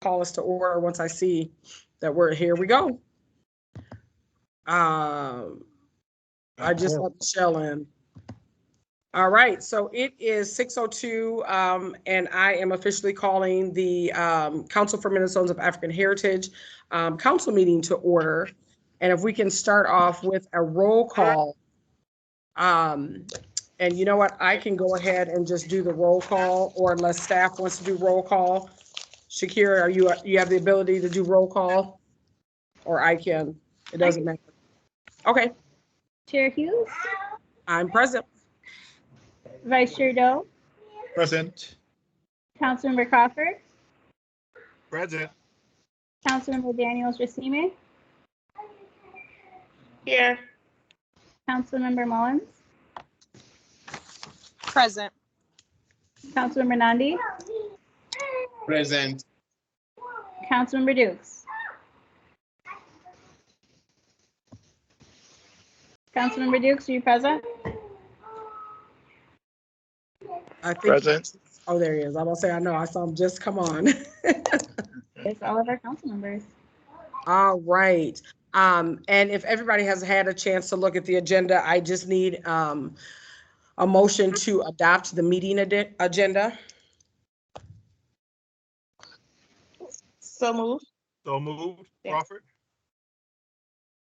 call us to order once I see that we're here. We go. I just let Michelle in. All right, so it is 6:02, and I am officially calling the Council for Minnesotans of African Heritage council meeting to order. And if we can start off with a roll call. And you know what? I can go ahead and just do the roll call, or unless staff wants to do roll call. Shakira, you have the ability to do roll call? Or I can. It doesn't matter. Okay. Chair Hughes? I'm present. Vice Chair Doe? Present. Councilmember Crawford? Present. Councilmember Daniels Racine? Here. Councilmember Mullins? Present. Councilmember Nandi? Present. Councilmember Dukes? Councilmember Dukes, are you present? I think. Present. Oh, there he is. I'm gonna say I know. I saw him just come on. It's all of our council members. All right. And if everybody has had a chance to look at the agenda, I just need a motion to adopt the meeting agenda. So moved. So moved. Crawford.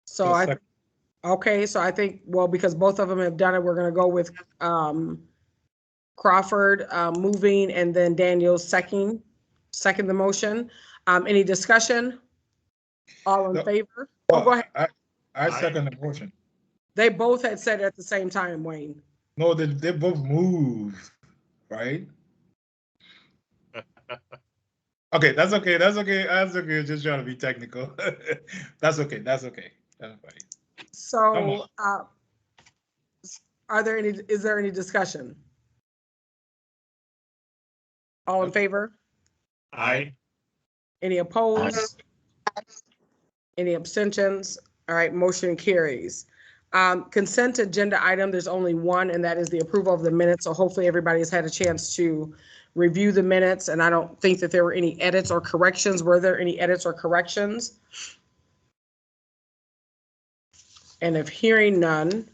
So I think, well, because both of them have done it, we're gonna go with Crawford moving and then Daniel second the motion. Any discussion? All in favor? Well, Oh, go ahead. I second the motion. They both had said it at the same time, Wayne. No, they both moved, right? Okay, that's okay. That's okay. That's okay. Just trying to be technical. That's okay. That's okay. That's fine. So, is there any discussion? All in favor? Aye. Any opposed? Any abstentions? All right, motion carries. Consent agenda item, there's only one, and that is the approval of the minutes. So hopefully everybody has had a chance to review the minutes, and I don't think that there were any edits or corrections. Were there any edits or corrections? And if hearing none,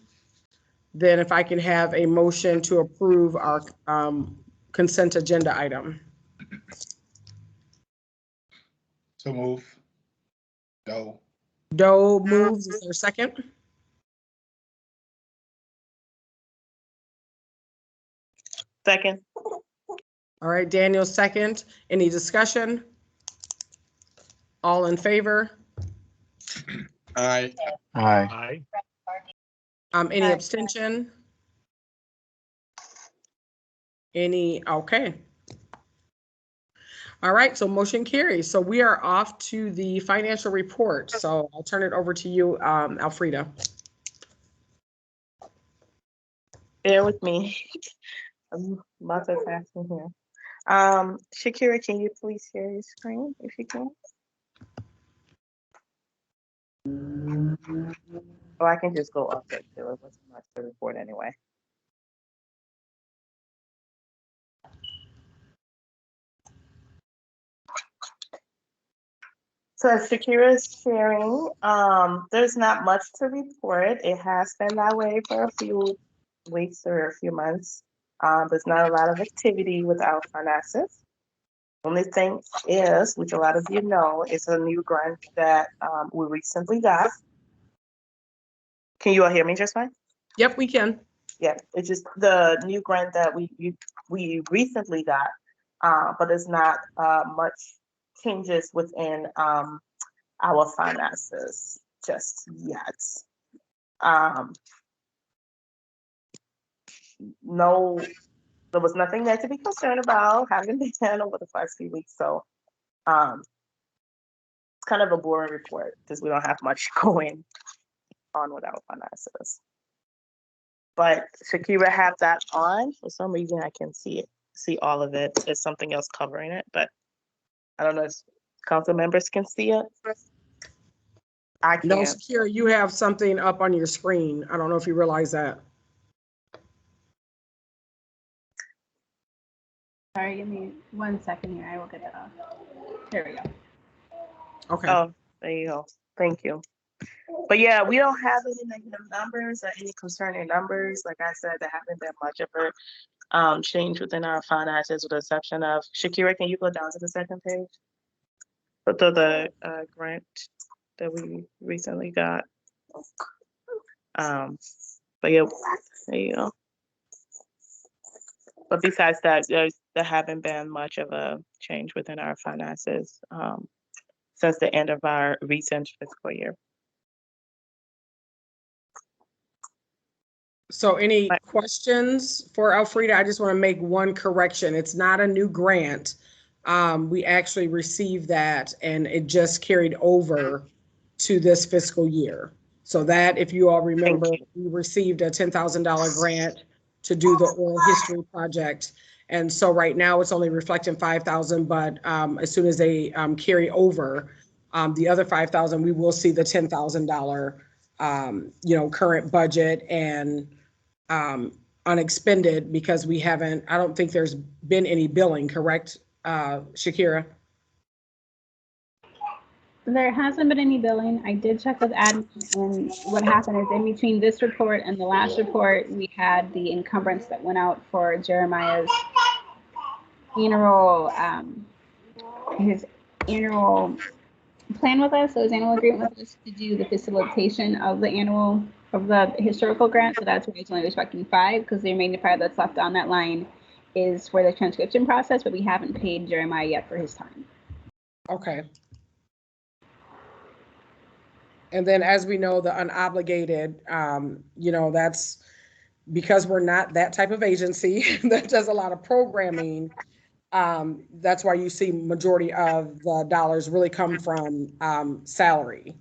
then if I can have a motion to approve our consent agenda item. So move. Doe. Doe moves. Is there a second? Second. All right, Daniel second. Any discussion? All in favor? Aye. Aye. Aye. Any Aye. abstention? Any, okay. All right, so motion carries. So we are off to the financial report. So I'll turn it over to you, Alfreda. Bear with me. I'm multitasking here. Shakira, can you please share your screen if you can? Or I can just go up it. There wasn't much to report anyway. So as Shakira's sharing, there's not much to report. It has been that way for a few weeks or a few months. There's not a lot of activity with our finances. Only thing is, which a lot of you know, is a new grant that we recently got. Can you all hear me just fine? Yep, we can. Yeah, it's just the new grant that we recently got, but there's not much changes within our finances just yet. No, there was nothing there to be concerned about, having been over the past few weeks. So it's kind of a boring report because we don't have much going on with our finances. But Shakira had that on. For some reason, I can see all of it. There's something else covering it, but I don't know if council members can see it. I can't. No, Shakira, you have something up on your screen. I don't know if you realize that. Sorry, give me 1 second here. I will get that off. There we go. Okay. Oh, there you go. Thank you. But yeah, we don't have any negative numbers or any concerning numbers. Like I said, there haven't been much of a change within our finances, with the exception of Shakira. Can you go down to the second page? But the grant that we recently got. But yeah, there you go. But besides that, there haven't been much of a change within our finances since the end of our recent fiscal year. So any questions for Elfrida? I just want to make one correction. It's not a new grant. We actually received that and it just carried over to this fiscal year. So that, if you all remember, we received a $10,000 grant to do the oral history project. And so right now it's only reflecting 5,000, but as soon as they carry over the other 5,000, we will see the $10,000 current budget and unexpended, because we haven't, I don't think there's been any billing, correct, Shakira? There hasn't been any billing. I did check with admin, and what happened is in between this report and the last report, we had the encumbrance that went out for Jeremiah's annual, his annual plan with us, so his annual agreement with us to do the facilitation of the historical grant. So that's why it's only respecting 5, because the remaining 5 that's left on that line is for the transcription process, but we haven't paid Jeremiah yet for his time. Okay. And then, as we know, the unobligated, that's because we're not that type of agency that does a lot of programming. That's why you see majority of the dollars really come from salary.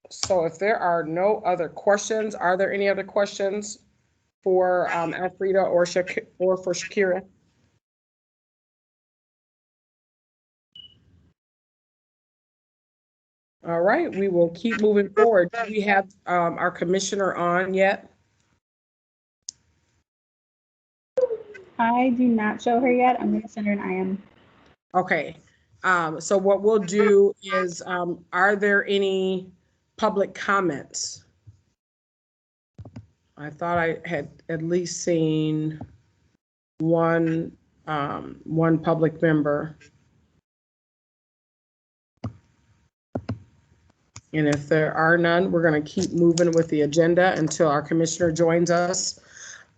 So if there are no other questions, are there any other questions for Elfrida or for Shakira? All right, we will keep moving forward. Do we have our commissioner on yet? I do not show her yet. I'm going to send her an IM. Okay. So what we'll do is, are there any public comments? I thought I had at least seen one public member. And if there are none, we're going to keep moving with the agenda until our commissioner joins us.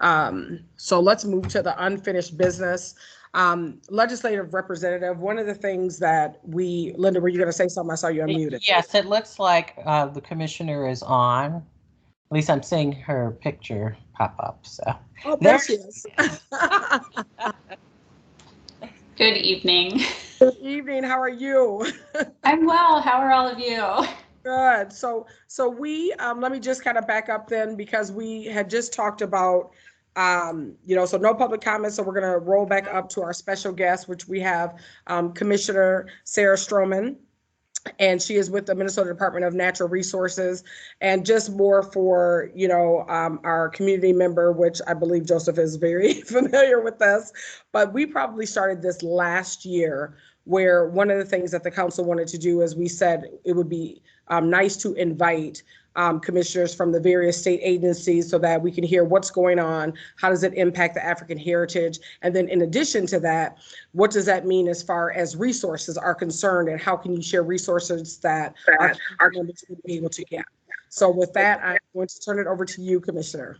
So let's move to the unfinished business. Legislative representative, one of the things that Linda, were you going to say something? I saw you unmuted. Yes, it looks like the commissioner is on. At least I'm seeing her picture pop up. So Oh, there she is. Good evening. Good evening. How are you? I'm well. How are all of you? Good. So we, let me just kind of back up then, because we had just talked about, so no public comments. So we're going to roll back up to our special guest, which we have Commissioner Sarah Strommen, and she is with the Minnesota Department of Natural Resources. And just more for, our community member, which I believe Joseph is very familiar with this, but we probably started this last year, where one of the things that the council wanted to do is we said it would be nice to invite commissioners from the various state agencies so that we can hear what's going on, how does it impact the African heritage, and then in addition to that, what does that mean as far as resources are concerned, and how can you share resources that our members would be able to get. So with that, I'm going to turn it over to you, Commissioner.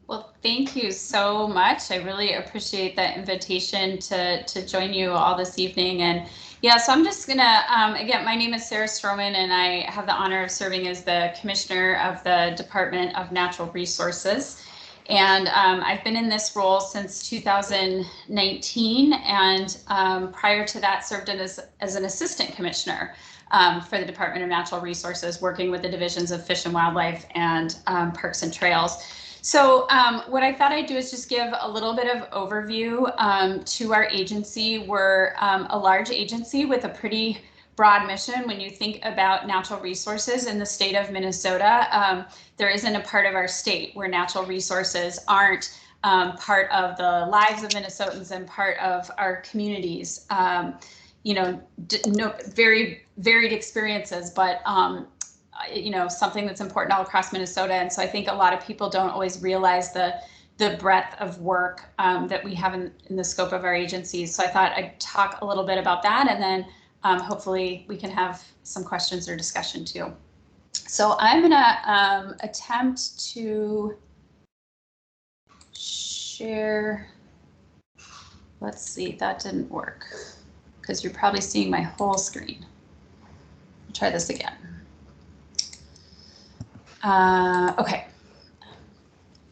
Well, thank you so much. I really appreciate that invitation to join you all this evening. And yeah, so I'm just gonna, again, my name is Sarah Strommen, and I have the honor of serving as the Commissioner of the Department of Natural Resources. And I've been in this role since 2019, and prior to that served as an Assistant Commissioner for the Department of Natural Resources, working with the divisions of Fish and Wildlife and Parks and Trails. So what I thought I'd do is just give a little bit of overview to our agency. We're a large agency with a pretty broad mission. When you think about natural resources in the state of Minnesota, there isn't a part of our state where natural resources aren't part of the lives of Minnesotans and part of our communities. You know, very varied experiences, but you know, something that's important all across Minnesota. And so I think a lot of people don't always realize the breadth of work that we have in the scope of our agencies. So I thought I'd talk a little bit about that, and then hopefully we can have some questions or discussion too. So I'm gonna attempt to share. Let's see, that didn't work because you're probably seeing my whole screen. I'll try this again. Okay.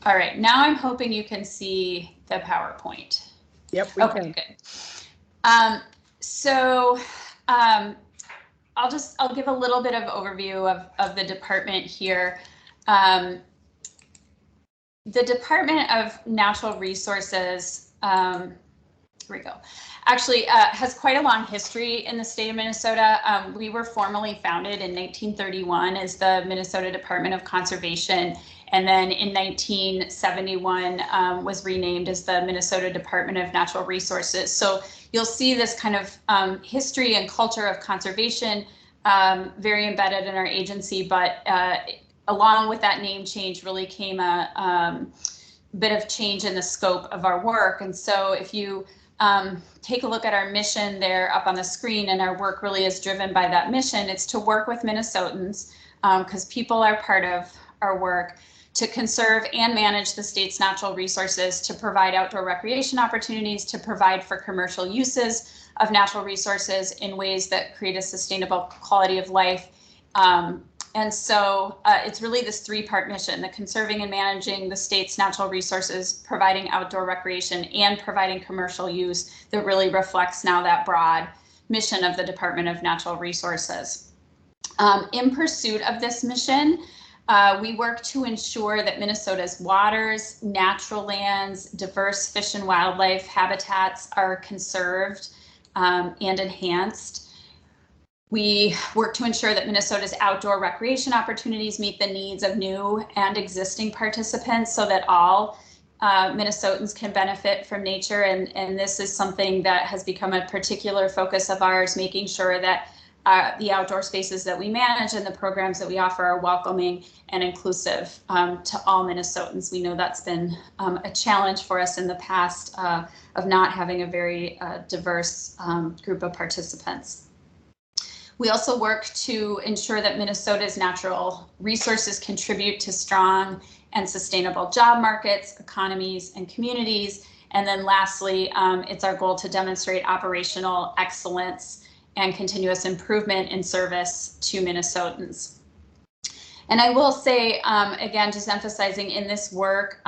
All right, now I'm hoping you can see the PowerPoint. Yep, we Okay, can. good. I'll give a little bit of overview of the department here. The Department of Natural Resources, here we go, actually has quite a long history in the state of Minnesota. We were formally founded in 1931 as the Minnesota Department of Conservation, and then in 1971 was renamed as the Minnesota Department of Natural Resources. So you'll see this kind of history and culture of conservation very embedded in our agency, but along with that name change really came a bit of change in the scope of our work. And so if you take a look at our mission there up on the screen, and our work really is driven by that mission. It's to work with Minnesotans, because people are part of our work, to conserve and manage the state's natural resources, to provide outdoor recreation opportunities, to provide for commercial uses of natural resources in ways that create a sustainable quality of life. And so it's really this three-part mission: the conserving and managing the state's natural resources, providing outdoor recreation, and providing commercial use, that really reflects now that broad mission of the Department of Natural Resources. In pursuit of this mission, we work to ensure that Minnesota's waters, natural lands, diverse fish and wildlife habitats are conserved and enhanced. We work to ensure that Minnesota's outdoor recreation opportunities meet the needs of new and existing participants, so that all Minnesotans can benefit from nature. And this is something that has become a particular focus of ours, making sure that the outdoor spaces that we manage and the programs that we offer are welcoming and inclusive to all Minnesotans. We know that's been a challenge for us in the past of not having a very diverse group of participants. We also work to ensure that Minnesota's natural resources contribute to strong and sustainable job markets, economies, and communities. And then lastly, it's our goal to demonstrate operational excellence and continuous improvement in service to Minnesotans. And I will say, again, just emphasizing in this work,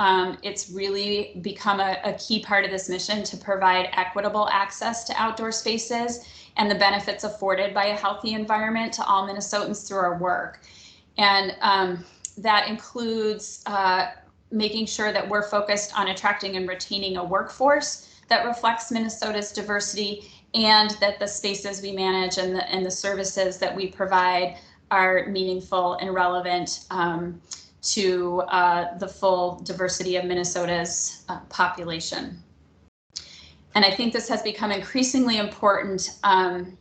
it's really become a key part of this mission to provide equitable access to outdoor spaces and the benefits afforded by a healthy environment to all Minnesotans through our work. And that includes making sure that we're focused on attracting and retaining a workforce that reflects Minnesota's diversity, and that the spaces we manage and the services that we provide are meaningful and relevant to the full diversity of Minnesota's population. And I think this has become increasingly important, and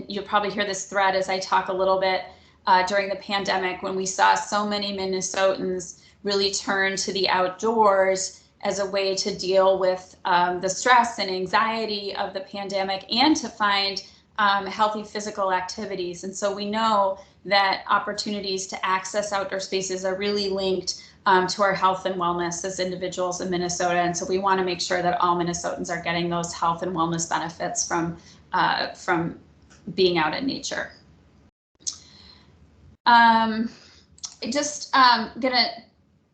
you'll probably hear this thread as I talk a little bit during the pandemic, when we saw so many Minnesotans really turn to the outdoors as a way to deal with the stress and anxiety of the pandemic, and to find healthy physical activities. And so we know that opportunities to access outdoor spaces are really linked to our health and wellness as individuals in Minnesota. And so we want to make sure that all Minnesotans are getting those health and wellness benefits from being out in nature. Just gonna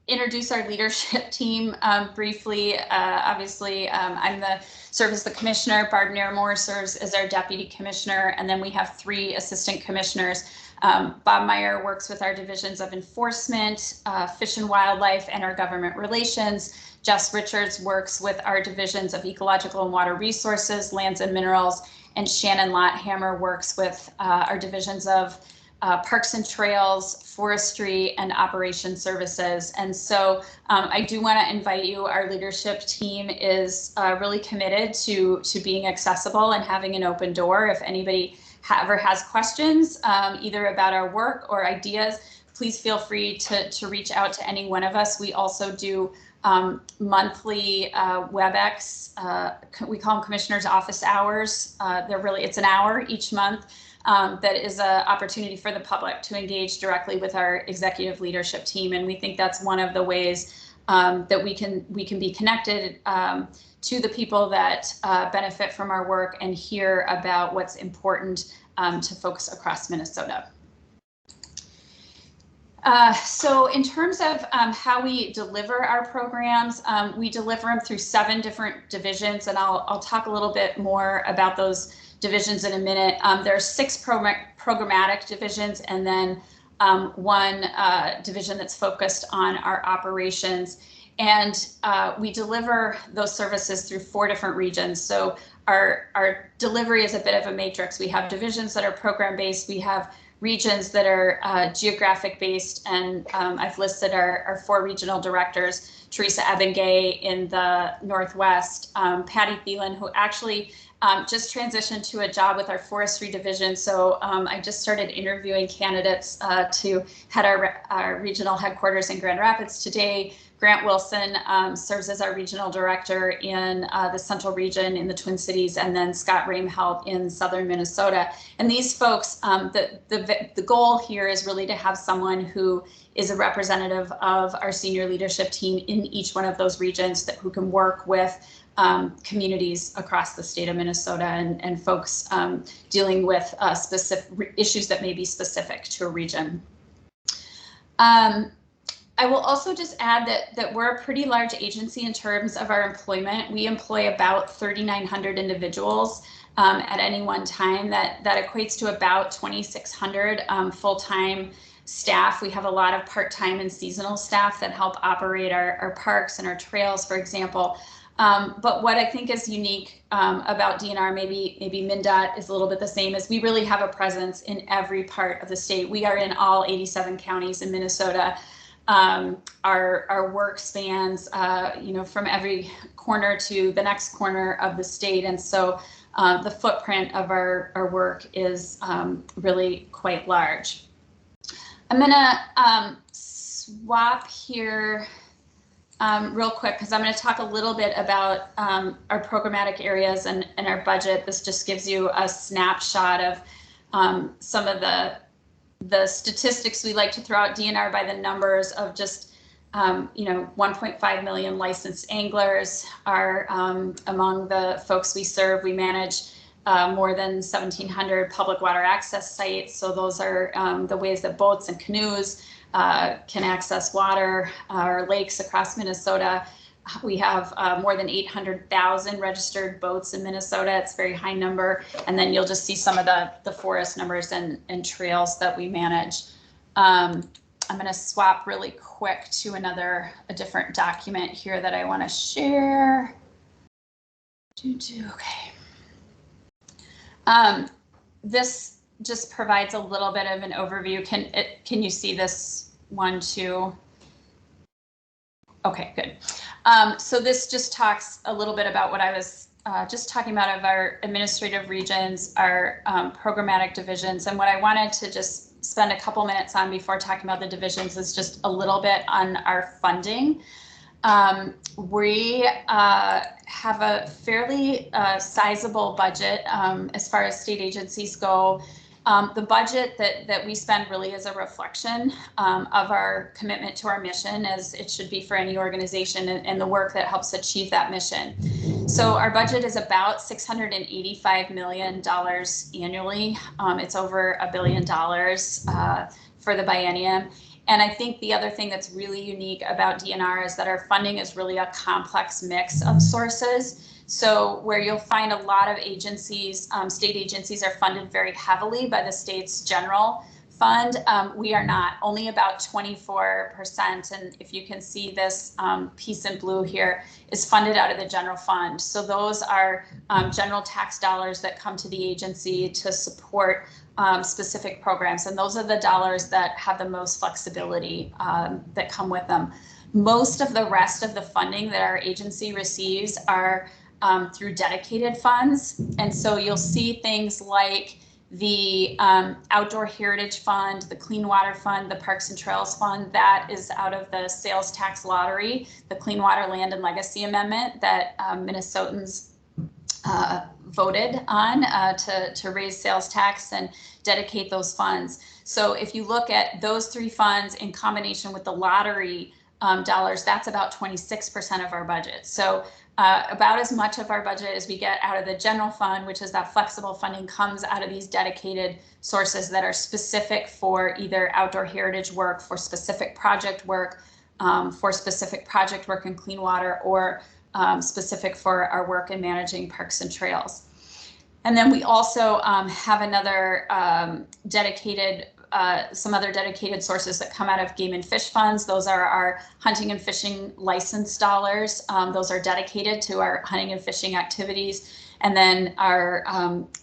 introduce our leadership team briefly. Obviously, I serve as the commissioner. Barb Naramore serves as our deputy commissioner, and then we have 3 assistant commissioners. Bob Meyer works with our divisions of enforcement, fish and wildlife, and our government relations. Jess Richards works with our divisions of Ecological and Water Resources, Lands and Minerals, and Shannon Lotthammer works with our divisions of Parks and Trails, Forestry, and Operation Services. And so I do want to invite you. Our leadership team is really committed to being accessible and having an open door. If anybody ever has questions, either about our work or ideas, please feel free to reach out to any one of us. We also do monthly WebEx, we call them Commissioner's Office Hours. It's an hour each month. That is an opportunity for the public to engage directly with our executive leadership team, and we think that's one of the ways that we can be connected to the people that benefit from our work and hear about what's important to folks across Minnesota. So in terms of how we deliver our programs, we deliver them through 7 different divisions, and I'll talk a little bit more about those divisions in a minute. There are 6 programmatic divisions, and then 1 division that's focused on our operations. And we deliver those services through 4 different regions. So our delivery is a bit of a matrix. We have divisions that are program-based. We have regions that are geographic-based, and I've listed our 4 regional directors: Teresa Ebengay in the Northwest, Patty Thielen, who actually just transitioned to a job with our forestry division. So I just started interviewing candidates to head our regional headquarters in Grand Rapids today. Grant Wilson serves as our regional director in the Central Region in the Twin Cities, and then Scott Ramehelt in Southern Minnesota. And these folks, the goal here is really to have someone who is a representative of our senior leadership team in each one of those regions who can work with communities across the state of Minnesota and folks dealing with specific issues that may be specific to a region. I will also just add that we're a pretty large agency in terms of our employment. We employ about 3,900 individuals at any one time. That equates to about 2,600 full-time staff. We have a lot of part-time and seasonal staff that help operate our parks and our trails, for example. But what I think is unique about DNR, maybe MnDOT is a little bit the same, is we really have a presence in every part of the state. We are in all 87 counties in Minnesota. Our work spans, from every corner to the next corner of the state, and so the footprint of our work is really quite large. I'm gonna swap here real quick because I'm going to talk a little bit about our programmatic areas and our budget. This just gives you a snapshot of some of the statistics we like to throw out. DNR by the numbers of just 1.5 million licensed anglers are among the folks we serve. We manage more than 1,700 public water access sites. So those are the ways that boats and canoes can access water or lakes across Minnesota. We have more than 800,000 registered boats in Minnesota. It's a very high number. And then you'll just see some of the forest numbers and trails that we manage. I'm going to swap really quick to a different document here that I want to share. Okay. This just provides a little bit of an overview. Can you see this one too? Okay, good. So this just talks a little bit about what I was just talking about of our administrative regions, our programmatic divisions, and what I wanted to just spend a couple minutes on before talking about the divisions is just a little bit on our funding. We have a fairly sizable budget as far as state agencies go. The budget that we spend really is a reflection of our commitment to our mission, as it should be for any organization, and the work that helps achieve that mission. So our budget is about $685 million annually. It's over $1 billion for the biennium. And I think the other thing that's really unique about DNR is that our funding is really a complex mix of sources. So where you'll find a lot of agencies, state agencies are funded very heavily by the state's general fund, we are not, only about 24%. And if you can see this piece in blue here is funded out of the general fund. So those are general tax dollars that come to the agency to support specific programs. And those are the dollars that have the most flexibility that come with them. Most of the rest of the funding that our agency receives are through dedicated funds. And so you'll see things like the Outdoor Heritage Fund, the Clean Water Fund, the Parks and Trails Fund, that is out of the sales tax lottery, the Clean Water Land and Legacy Amendment that Minnesotans voted on to raise sales tax and dedicate those funds. So if you look at those three funds in combination with the lottery dollars, that's about 26% of our budget. So about as much of our budget as we get out of the general fund, which is that flexible funding, comes out of these dedicated sources that are specific for either outdoor heritage work, for specific project work in clean water, or specific for our work in managing parks and trails. And then we also have another some other dedicated sources that come out of game and fish funds. Those are our hunting and fishing license dollars. Those are dedicated to our hunting and fishing activities. And then our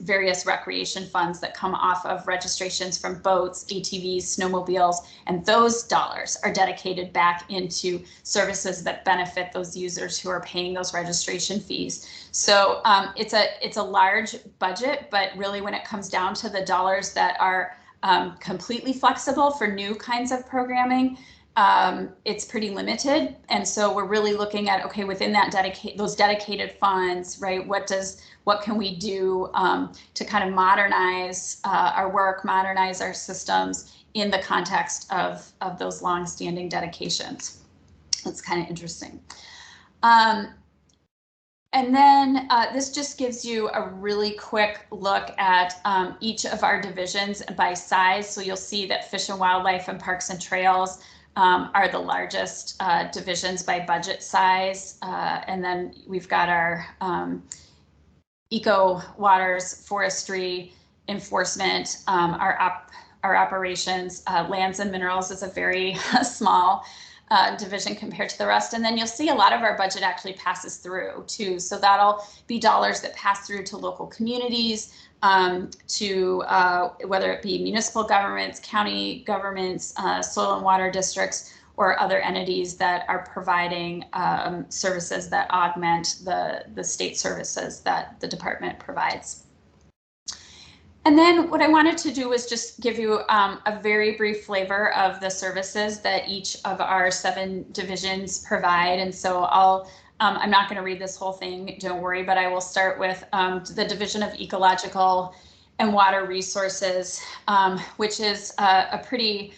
various recreation funds that come off of registrations from boats, ATVs, snowmobiles, and those dollars are dedicated back into services that benefit those users who are paying those registration fees. So it's a large budget, but really when it comes down to the dollars that are completely flexible for new kinds of programming, it's pretty limited. And so we're really looking at, okay, within that those dedicated funds, right, what can we do to kind of modernize our work, modernize our systems in the context of those longstanding dedications. That's kind of interesting. And then this just gives you a really quick look at each of our divisions by size. So you'll see that Fish and Wildlife and Parks and Trails are the largest divisions by budget size. And then we've got our Eco, Waters, Forestry, Enforcement, our operations, Lands and Minerals is a very small division compared to the rest. And then you'll see a lot of our budget actually passes through too. So that'll be dollars that pass through to local communities, to whether it be municipal governments, county governments, soil and water districts, or other entities that are providing services that augment the state services that the department provides. And then what I wanted to do was just give you a very brief flavor of the services that each of our 7 divisions provide. And so I'm not going to read this whole thing, don't worry, but I will start with the Division of Ecological and Water Resources, which is a pretty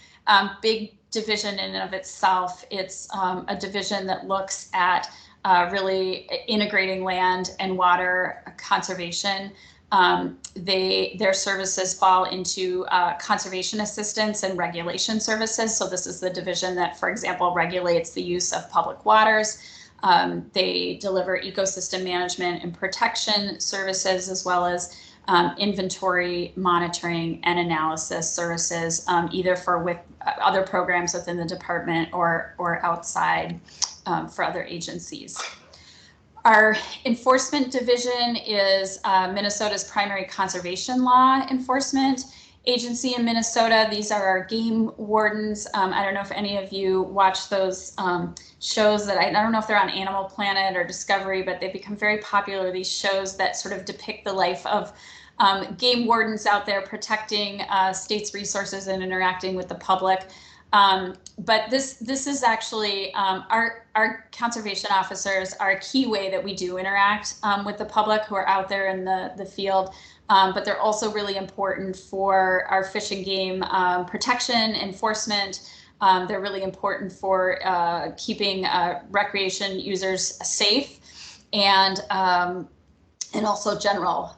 big division in and of itself. It's a division that looks at really integrating land and water conservation. Their services fall into conservation assistance and regulation services. So this is the division that, for example, regulates the use of public waters. They deliver ecosystem management and protection services, as well as inventory monitoring and analysis services, either with other programs within the department or outside for other agencies. Our enforcement division is Minnesota's primary conservation law enforcement agency in Minnesota. These are our game wardens. I don't know if any of you watch those shows that I don't know if they're on Animal Planet or Discovery, but they've become very popular. These shows that sort of depict the life of game wardens out there protecting states' resources and interacting with the public. But this is actually our conservation officers are a key way that we do interact with the public who are out there in the field. But they're also really important for our fish and game protection, enforcement. They're really important for keeping recreation users safe and also general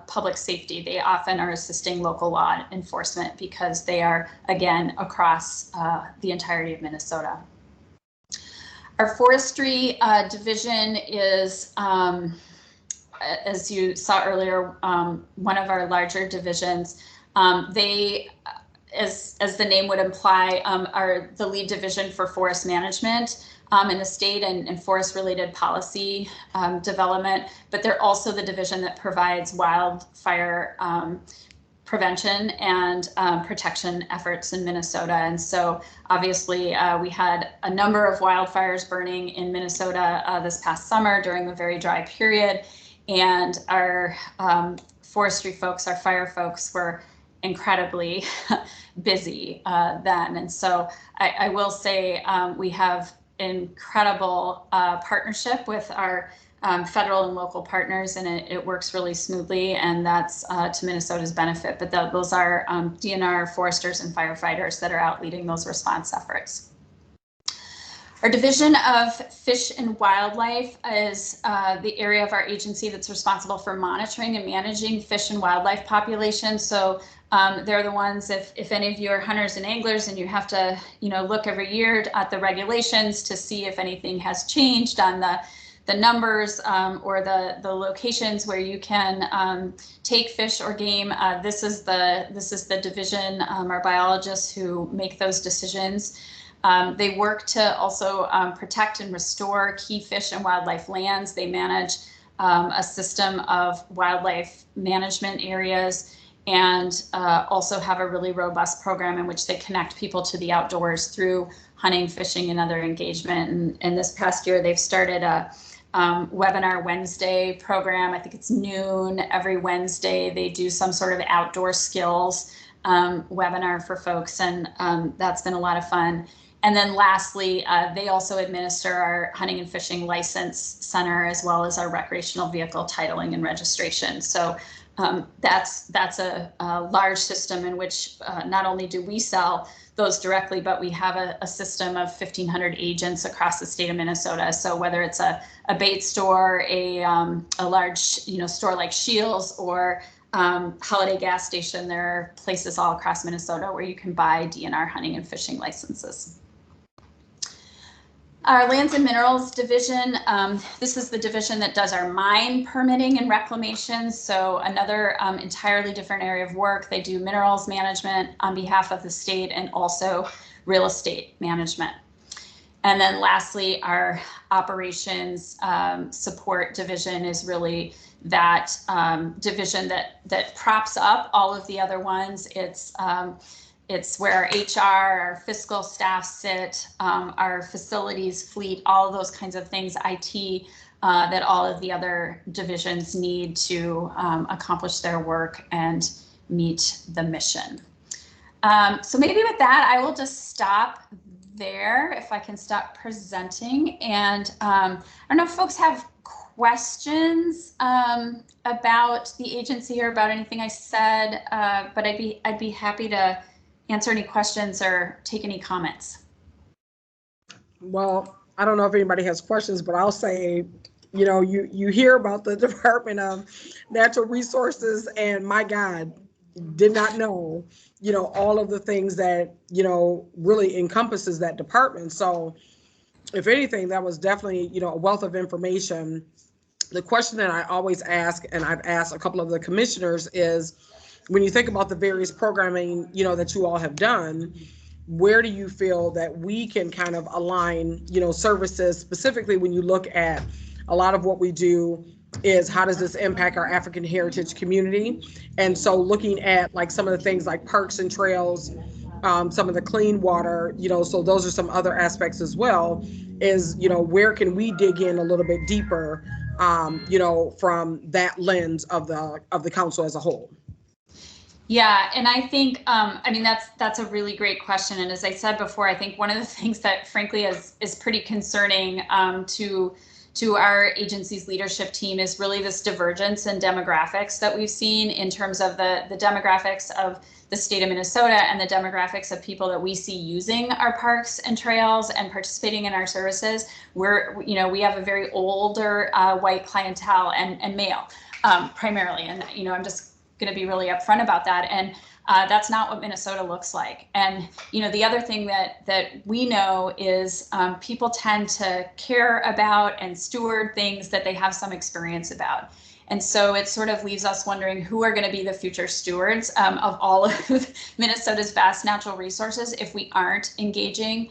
public safety. They often are assisting local law enforcement because they are, again, across the entirety of Minnesota. Our forestry division is, as you saw earlier, one of our larger divisions. They as the name would imply, are the lead division for forest management in the state and forest-related policy development, but they're also the division that provides wildfire prevention and protection efforts in Minnesota. And so obviously we had a number of wildfires burning in Minnesota this past summer during a very dry period. And our forestry folks, our fire folks were incredibly busy then. And so I will say we have incredible partnership with our federal and local partners, and it works really smoothly, and that's to Minnesota's benefit. But those are DNR foresters and firefighters that are out leading those response efforts. Our Division of Fish and Wildlife is the area of our agency that's responsible for monitoring and managing fish and wildlife populations. So they're the ones, if any of you are hunters and anglers and you have to, look every year at the regulations to see if anything has changed on the numbers or the locations where you can take fish or game. This is the division, our biologists who make those decisions. They work to also protect and restore key fish and wildlife lands. They manage a system of wildlife management areas and also have a really robust program in which they connect people to the outdoors through hunting, fishing, and other engagement. And this past year, they've started a Webinar Wednesday program. I think it's noon every Wednesday. They do some sort of outdoor skills webinar for folks, and that's been a lot of fun. And then lastly, they also administer our hunting and fishing license center, as well as our recreational vehicle titling and registration. So that's a large system in which not only do we sell those directly, but we have a system of 1,500 agents across the state of Minnesota. So whether it's a bait store, a large store like Shields, or Holiday gas station, there are places all across Minnesota where you can buy DNR hunting and fishing licenses. Our Lands and Minerals Division, this is the division that does our mine permitting and reclamation. So another entirely different area of work. They do minerals management on behalf of the state and also real estate management. And then lastly, our operations support division is really that division that props up all of the other ones. It's where our HR, our fiscal staff sit, our facilities, fleet, all of those kinds of things, IT, that all of the other divisions need to accomplish their work and meet the mission. So maybe with that, I will just stop there if I can stop presenting. And I don't know if folks have questions about the agency or about anything I said, but I'd be happy to answer any questions or take any comments. Well, I don't know if anybody has questions, but I'll say, you hear about the Department of Natural Resources, and my God, did not know, all of the things that, really encompasses that department. So if anything, that was definitely, a wealth of information. The question that I always ask, and I've asked a couple of the commissioners, is when you think about the various programming, that you all have done, where do you feel that we can kind of align, services, specifically when you look at a lot of what we do is how does this impact our African heritage community? And so looking at like some of the things like parks and trails, some of the clean water, so those are some other aspects as well, is, where can we dig in a little bit deeper, from that lens of the council as a whole? Yeah, and I think, that's a really great question. And as I said before, I think one of the things that frankly is pretty concerning to our agency's leadership team is really this divergence in demographics that we've seen in terms of the demographics of the state of Minnesota and the demographics of people that we see using our parks and trails and participating in our services. We have a very older white clientele and male primarily. And, I'm just going to be really upfront about that. And that's not what Minnesota looks like. And, the other thing that we know is people tend to care about and steward things that they have some experience about. And so it sort of leaves us wondering who are going to be the future stewards of all of Minnesota's vast natural resources if we aren't engaging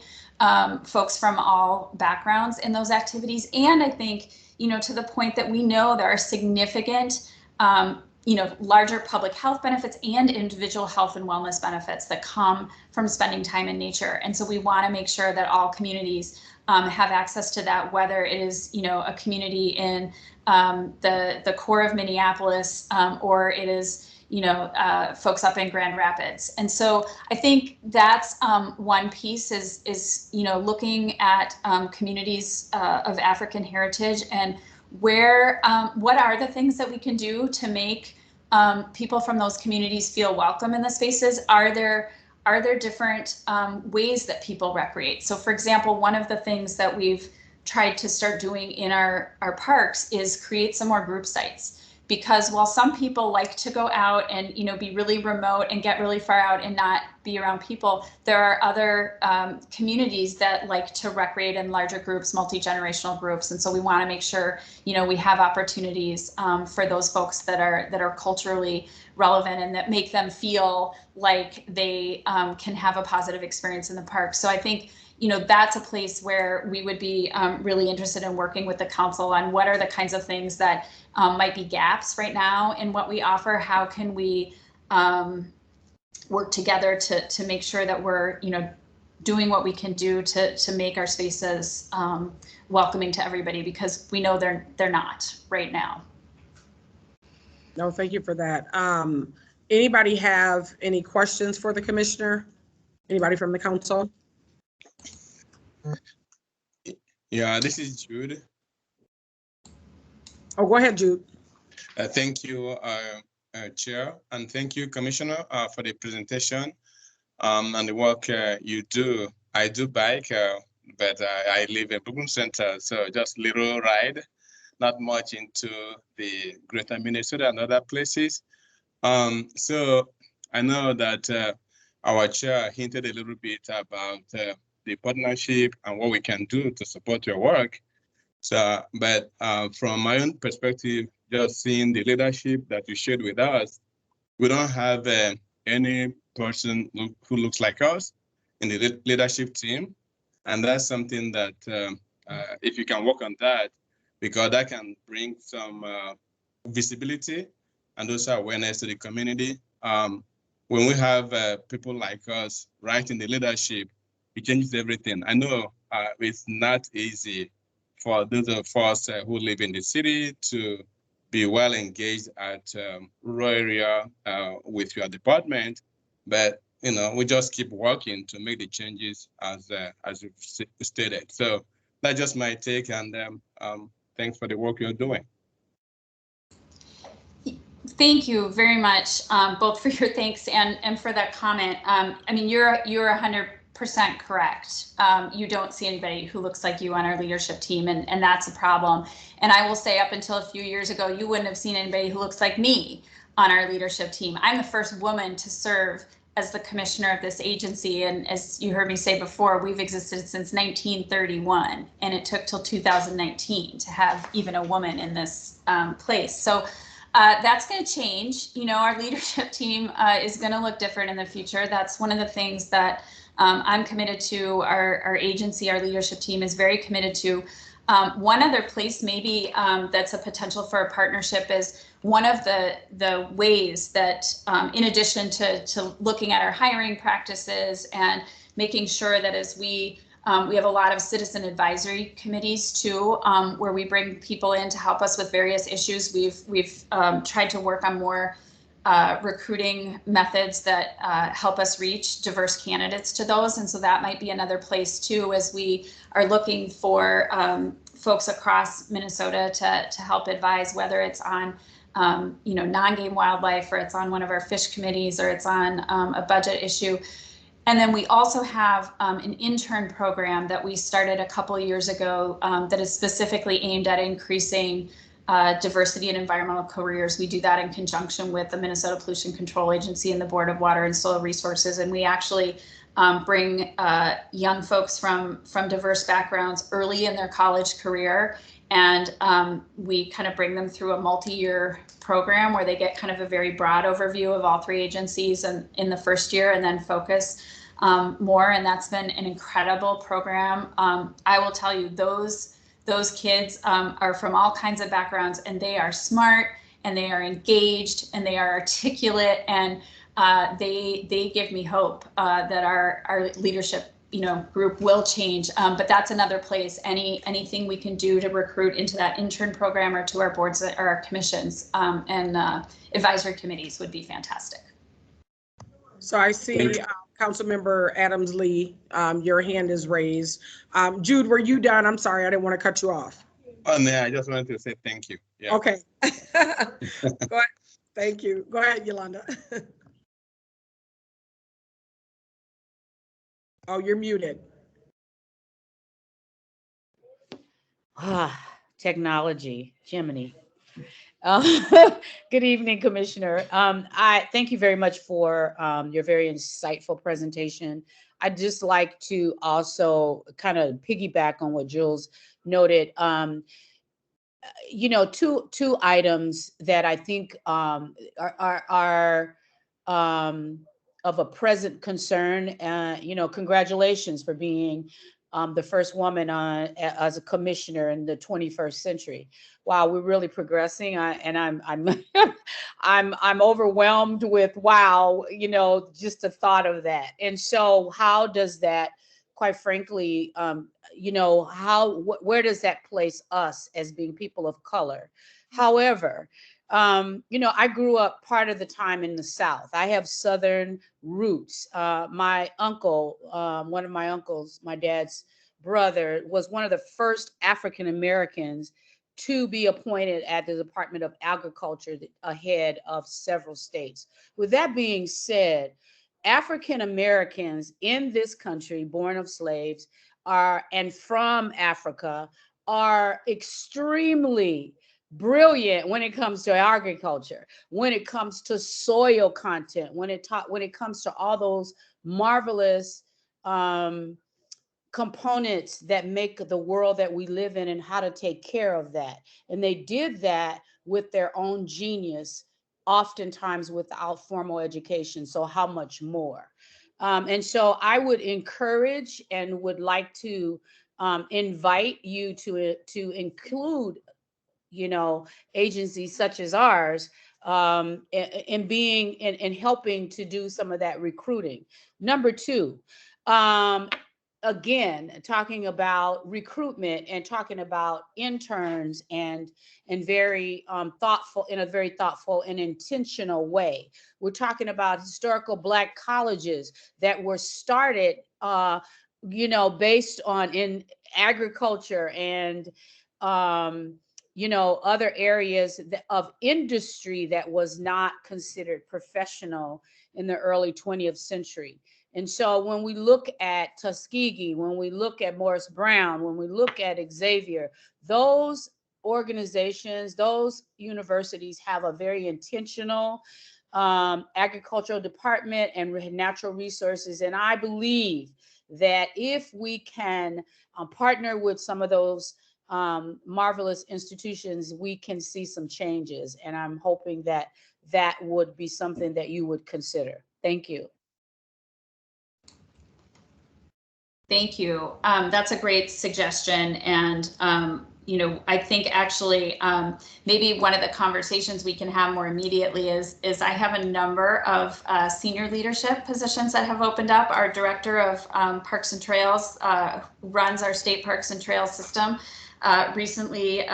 folks from all backgrounds in those activities. And I think, to the point that we know there are significant, larger public health benefits and individual health and wellness benefits that come from spending time in nature. And so we want to make sure that all communities have access to that, whether it is, a community in the core of Minneapolis or it is, folks up in Grand Rapids. And so I think that's one piece is looking at communities of African heritage and what are the things that we can do to make people from those communities feel welcome in the spaces? Are there different ways that people recreate? So for example, one of the things that we've tried to start doing in our parks is create some more group sites. Because while some people like to go out and be really remote and get really far out and not be around people, there are other communities that like to recreate in larger groups, multi-generational groups, and so we want to make sure we have opportunities for those folks that are culturally relevant and that make them feel like they can have a positive experience in the park. So I think that's a place where we would be really interested in working with the council on what are the kinds of things that might be gaps right now in what we offer. How can we work together to make sure that we're doing what we can do to make our spaces welcoming to everybody, because we know they're not right now. No, thank you for that. Anybody have any questions for the commissioner? Anybody from the council? Yeah, this is Jude. Oh, go ahead, Jude. Thank you, Chair, and thank you, Commissioner, for the presentation and the work you do. I do bike, but I live in Brooklyn Center, so just little ride, not much into the greater Minnesota and other places. So I know that our chair hinted a little bit about the partnership and what we can do to support your work. So, but from my own perspective, just seeing the leadership that you shared with us, we don't have any person who looks like us in the leadership team. And that's something that if you can work on that, because that can bring some visibility and also awareness to the community. When we have people like us right in the leadership, it changes everything. I know it's not easy for those of us who live in the city to be well engaged at rural area with your department, but we just keep working to make the changes as you've stated. So that's just my take, and thanks for the work you're doing. Thank you very much, both for your thanks and for that comment. I mean, you're 100% correct. You don't see anybody who looks like you on our leadership team, and that's a problem. And I will say, up until a few years ago, you wouldn't have seen anybody who looks like me on our leadership team. I'm the first woman to serve as the commissioner of this agency, and as you heard me say before, we've existed since 1931, and it took till 2019 to have even a woman in this place. So that's going to change. Our leadership team is going to look different in the future. That's one of the things that I'm committed to. Our agency, our leadership team is very committed to. One other place maybe that's a potential for a partnership is one of the ways that in addition to looking at our hiring practices and making sure that as we have a lot of citizen advisory committees too, where we bring people in to help us with various issues. We've tried to work on more recruiting methods that help us reach diverse candidates to those. And so that might be another place too, as we are looking for folks across Minnesota to help advise, whether it's on non-game wildlife, or it's on one of our fish committees, or it's on a budget issue. And then we also have an intern program that we started a couple of years ago that is specifically aimed at increasing diversity in environmental careers. We do that in conjunction with the Minnesota Pollution Control Agency and the Board of Water and Soil Resources. And we actually bring young folks from diverse backgrounds early in their college career And we kind of bring them through a multi-year program where they get kind of a very broad overview of all 3 agencies and in the first year, and then focus more. And that's been an incredible program. I will tell you, those kids are from all kinds of backgrounds, and they are smart, and they are engaged, and they are articulate, and they give me hope that our leadership group will change. But that's another place. Anything we can do to recruit into that intern program or to our boards or our commissions and advisory committees would be fantastic. So I see Councilmember Adams Lee, your hand is raised. Jude, were you done? I'm sorry, I didn't want to cut you off. Oh, no, I just wanted to say thank you. Yeah. Okay. Go ahead. Thank you. Go ahead, Yolanda. Oh, you're muted. Technology, Jiminy. Good evening, Commissioner. I thank you very much for your very insightful presentation. I'd just like to also kind of piggyback on what Jules noted. Two items that I think are of a present concern. Congratulations for being the first woman as a commissioner in the 21st century. Wow, we're really progressing. I'm overwhelmed with wow, just the thought of that. And so, how does that, quite frankly, where does that place us as being people of color? However, I grew up part of the time in the South. I have Southern roots. My uncle, one of my uncles, my dad's brother, was one of the first African Americans to be appointed at the Department of Agriculture ahead of several states. With that being said, African Americans in this country, born of slaves, and from Africa, are extremely brilliant when it comes to agriculture, when it comes to soil content, when it comes to all those marvelous components that make the world that we live in and how to take care of that. And they did that with their own genius, oftentimes without formal education. So how much more? And so I would encourage and would like to invite you to include agencies such as ours in helping to do some of that recruiting. Number 2, again, talking about recruitment and talking about interns and very thoughtful, in a very thoughtful and intentional way. We're talking about historical Black colleges that were started, based on in agriculture and other areas of industry that was not considered professional in the early 20th century. And so when we look at Tuskegee, when we look at Morris Brown, when we look at Xavier, those organizations, those universities have a very intentional agricultural department and natural resources. And I believe that if we can partner with some of those marvelous institutions, we can see some changes. And I'm hoping that that would be something that you would consider. Thank you. Thank you. That's a great suggestion. And, I think actually maybe one of the conversations we can have more immediately is I have a number of senior leadership positions that have opened up. Our director of Parks and Trails runs our state parks and trails system. Recently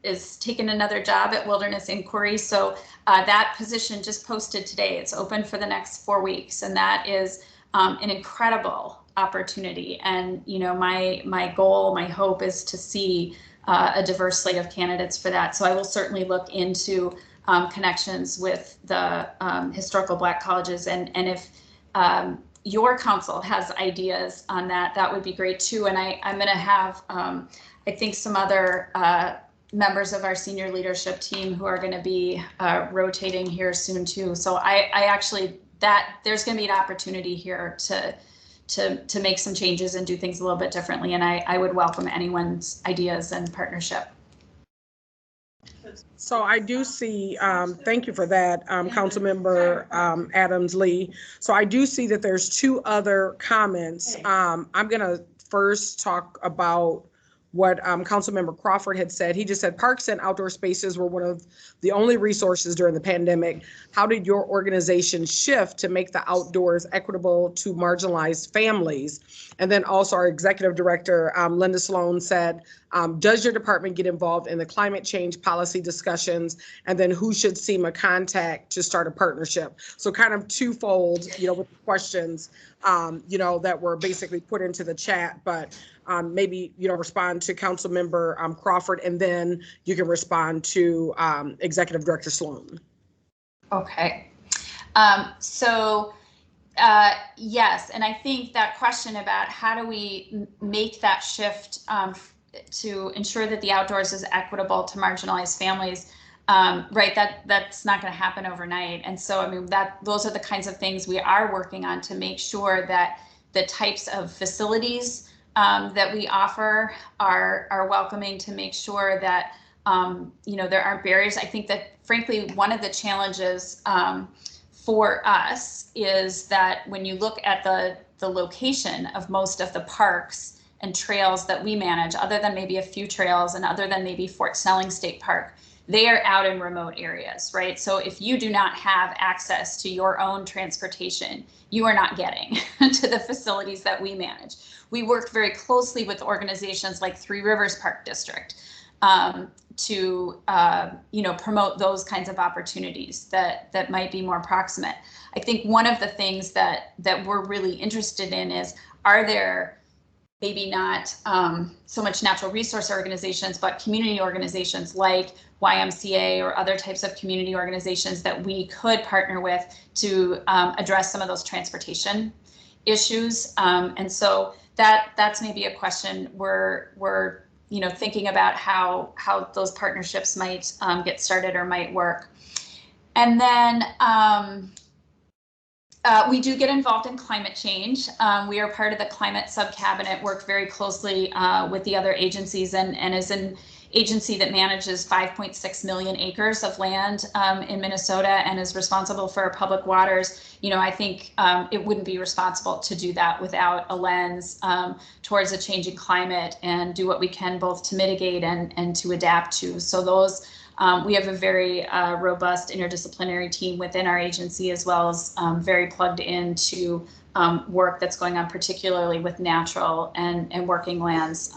is taking another job at Wilderness Inquiry. So that position just posted today. It's open for the next 4 weeks. And that is an incredible opportunity. And, my goal, my hope is to see a diverse slate of candidates for that. So I will certainly look into connections with the historical Black colleges. And if your council has ideas on that, that would be great too. And I'm going to have, I think, some other members of our senior leadership team who are going to be rotating here soon too. So I actually, there's going to be an opportunity here to make some changes and do things a little bit differently. And I would welcome anyone's ideas and partnership. So I do see, thank you for that, Councilmember Adams Lee. So I do see that there's two other comments. I'm gonna first talk about what Councilmember Crawford had said. He just said parks and outdoor spaces were one of the only resources during the pandemic. How did your organization shift to make the outdoors equitable to marginalized families? And then also our executive director, Linda Sloan, said, does your department get involved in the climate change policy discussions? And then who should CMAH contact to start a partnership? So kind of twofold, with the questions, that were basically put into the chat, but maybe, respond to Councilmember Crawford, and then you can respond to Executive Director Sloan. Okay. Yes, and I think that question about how do we make that shift to ensure that the outdoors is equitable to marginalized families, right, that's not going to happen overnight. And so, I mean, those are the kinds of things we are working on to make sure that the types of facilities that we offer are welcoming, to make sure that there aren't barriers. I think that, frankly, one of the challenges for us is that when you look at the location of most of the parks and trails that we manage, other than maybe a few trails and other than maybe Fort Snelling State Park, they are out in remote areas, right? So if you do not have access to your own transportation, you are not getting to the facilities that we manage. We work very closely with organizations like Three Rivers Park District to promote those kinds of opportunities that might be more proximate. I think one of the things that we're really interested in is, are there maybe not so much natural resource organizations, but community organizations like YMCA or other types of community organizations that we could partner with to address some of those transportation issues. And so that's maybe a question we're thinking about how those partnerships might get started or might work. And then we do get involved in climate change. We are part of the climate sub-cabinet, work very closely with the other agencies, and is an agency that manages 5.6 million acres of land in Minnesota and is responsible for our public waters. I think it wouldn't be responsible to do that without a lens towards a changing climate, and do what we can both to mitigate and to adapt to. So those, we have a very robust interdisciplinary team within our agency, as well as very plugged into work that's going on, particularly with natural and working lands,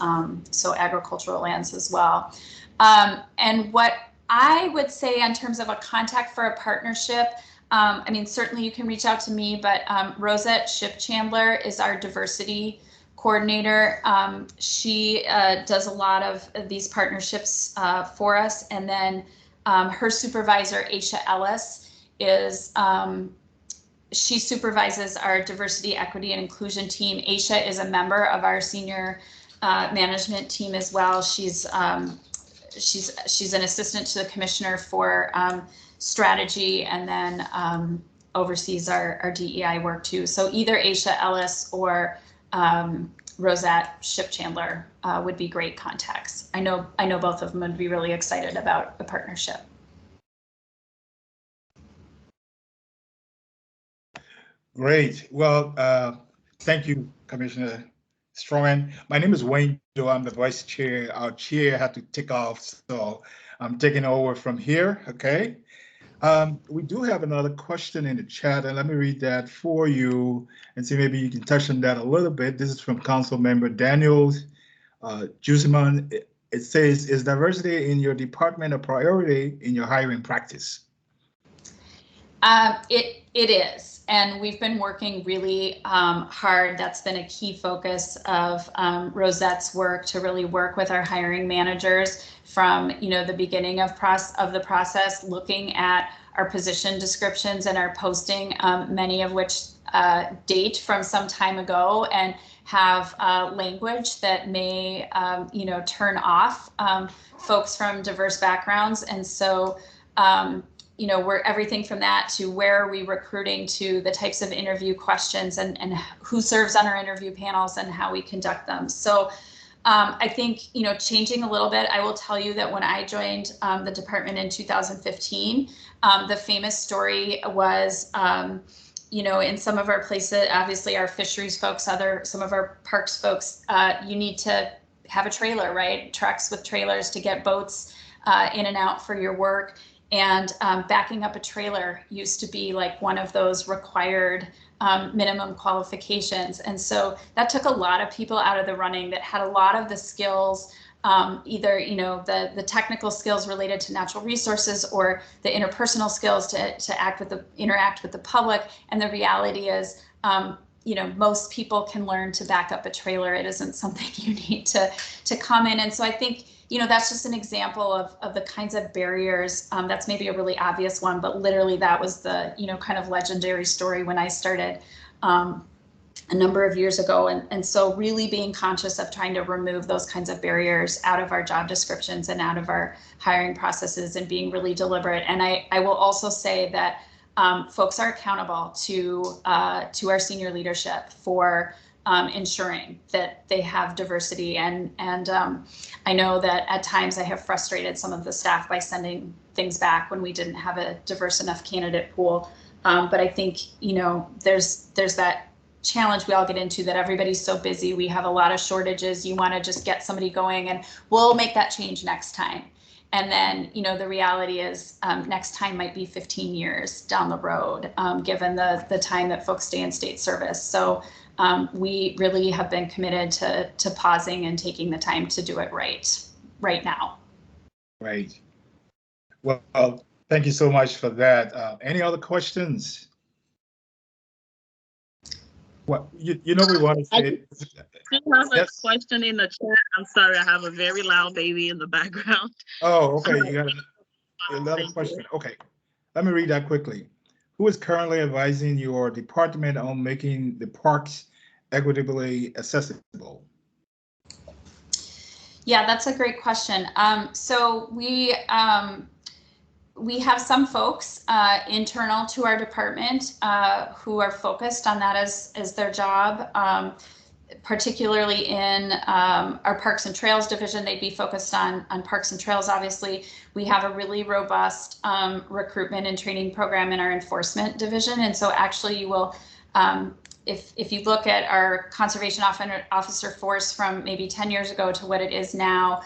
so agricultural lands as well. And what I would say in terms of a contact for a partnership, I mean, certainly you can reach out to me, but Rosette Ship-Chandler is our diversity coordinator. She does a lot of these partnerships for us. And then her supervisor, Aisha Ellis, is she supervises our diversity, equity, and inclusion team. Aisha is a member of our senior management team as well. She's an assistant to the commissioner for strategy, and then oversees our DEI work too. So either Aisha Ellis or Rosette Ship-Chandler would be great contacts. I know both of them would be really excited about a partnership. Great. Well, thank you, Commissioner Strommen. My name is Wayne Doe. I'm the vice chair. Our chair had to take off, so I'm taking over from here. Okay. We do have another question in the chat, and let me read that for you and see maybe you can touch on that a little bit. This is from Council Member Daniel Juseman. It says, is diversity in your department a priority in your hiring practice? It is, and we've been working really hard. That's been a key focus of Rosette's work, to really work with our hiring managers from the beginning of the process, looking at our position descriptions and our posting, many of which date from some time ago and have language that may turn off folks from diverse backgrounds. And so we're everything from that to where are we recruiting, to the types of interview questions and who serves on our interview panels and how we conduct them. So I think, you know, changing a little bit, I will tell you that when I joined the department in 2015, the famous story was, you know, in some of our places, obviously our fisheries folks, some of our parks folks, you need to have a trailer, right? Trucks with trailers to get boats in and out for your work. And backing up a trailer used to be like one of those required minimum qualifications. And so that took a lot of people out of the running that had a lot of the skills, either, you know, the technical skills related to natural resources or the interpersonal skills to interact with the public. And the reality is, you know, most people can learn to back up a trailer. It isn't something you need to come in. And so I think, you know, that's just an example of the kinds of barriers. That's maybe a really obvious one, but literally that was the, you know, kind of legendary story when I started a number of years ago. And so really being conscious of trying to remove those kinds of barriers out of our job descriptions and out of our hiring processes and being really deliberate. And I will also say that folks are accountable to our senior leadership for ensuring that they have diversity. And I know that at times I have frustrated some of the staff by sending things back when we didn't have a diverse enough candidate pool. But I think, you know, there's that challenge we all get into that everybody's so busy. We have a lot of shortages. You want to just get somebody going and we'll make that change next time. And then, you know, the reality is next time might be 15 years down the road, given the time that folks stay in state service. So we really have been committed to pausing and taking the time to do it right now. Right. Well, thank you so much for that. Any other questions? Well, you know we want to say. I do have a question in the chat. I'm sorry, I have a very loud baby in the background. Oh, okay. You got another question. Okay, let me read that quickly. Who is currently advising your department on making the parks equitably accessible? Yeah, that's a great question. So we have some folks internal to our department who are focused on that as their job, particularly in our Parks and Trails division. They'd be focused on Parks and Trails. Obviously, we have a really robust recruitment and training program in our enforcement division. And so actually you will, if you look at our conservation officer force from maybe 10 years ago to what it is now,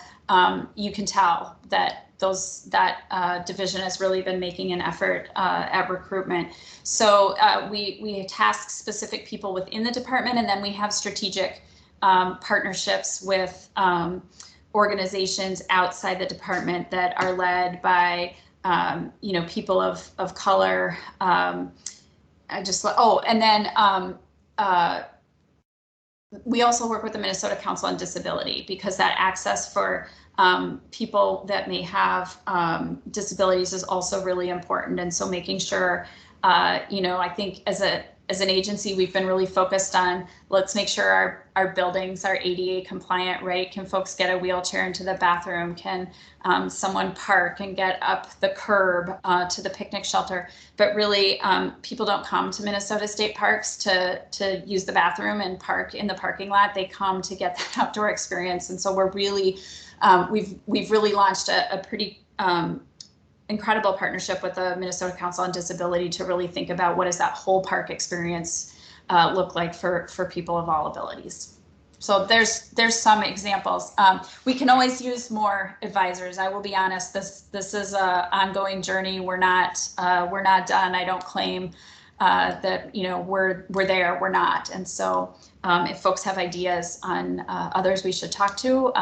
you can tell that that division has really been making an effort at recruitment. So we task specific people within the department, and then we have strategic partnerships with organizations outside the department that are led by you know, people of color. And then we also work with the Minnesota Council on Disability, because that access for people that may have disabilities is also really important. And so making sure, you know, I think as an agency, we've been really focused on, let's make sure our buildings are ADA compliant, right? Can folks get a wheelchair into the bathroom? Can someone park and get up the curb to the picnic shelter? But really, people don't come to Minnesota State Parks to use the bathroom and park in the parking lot. They come to get that outdoor experience. And so we're really, we've really launched a pretty incredible partnership with the Minnesota Council on Disability to really think about what does that whole park experience look like for people of all abilities. So there's some examples. We can always use more advisors. I will be honest. This is a ongoing journey. We're not done. I don't claim that, you know, we're there. We're not. And so if folks have ideas on others we should talk to,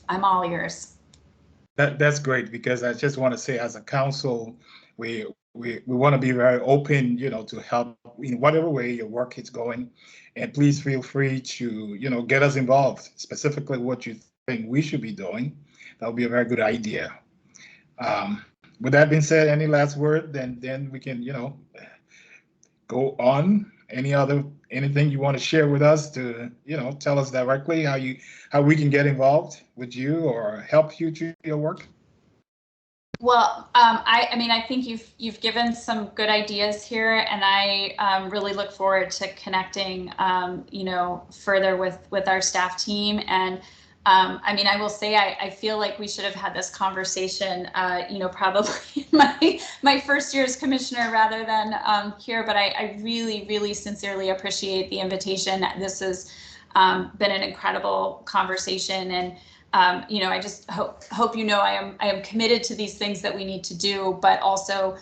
I'm all ears. That's great, because I just want to say, as a council, we want to be very open, you know, to help in whatever way your work is going, and please feel free to, you know, get us involved, specifically what you think we should be doing. That would be a very good idea. With that being said, any last word? Then we can, you know, go on. Anything you want to share with us to, you know, tell us directly how we can get involved with you or help you do your work? Well, I mean, I think you've given some good ideas here, and I really look forward to connecting, you know, further with our staff team. And I mean, I will say I feel like we should have had this conversation, you know, probably my first year as commissioner rather than here. But I really, really sincerely appreciate the invitation. This has been an incredible conversation, and you know, I just hope you know I am committed to these things that we need to do, but also,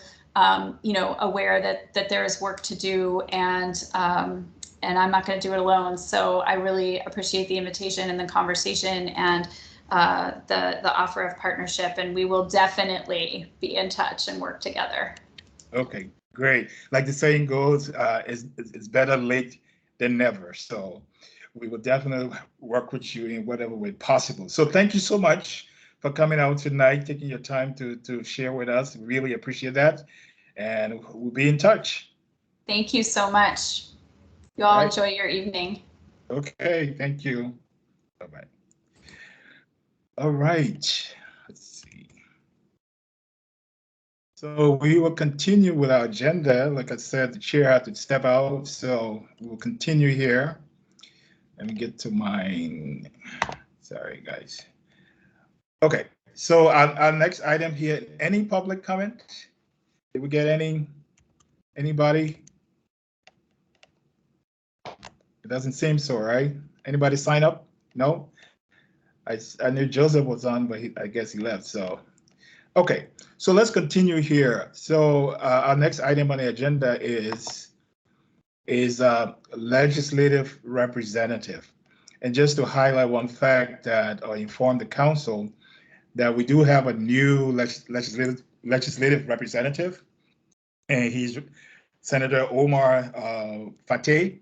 you know, aware that there is work to do, and I'm not going to do it alone. So I really appreciate the invitation and the conversation and the offer of partnership, and we will definitely be in touch and work together. Okay, great. Like the saying goes, it's better late than never. So we will definitely work with you in whatever way possible. So thank you so much for coming out tonight, taking your time to share with us. Really appreciate that. And we'll be in touch. Thank you so much. You all enjoy your evening. Okay, thank you. Bye-bye. All right, let's see. So we will continue with our agenda. Like I said, the chair had to step out, so we'll continue here. Let me get to mine. Sorry, guys. Okay, so our next item here, any public comment? Did we get anybody? It doesn't seem so, right? Anybody sign up? No? I knew Joseph was on, but I guess he left, so. Okay, so let's continue here. So our next item on the agenda is legislative representative. And just to highlight one fact that, or inform the council, that we do have a new legislative representative, and he's Senator Omar Fateh.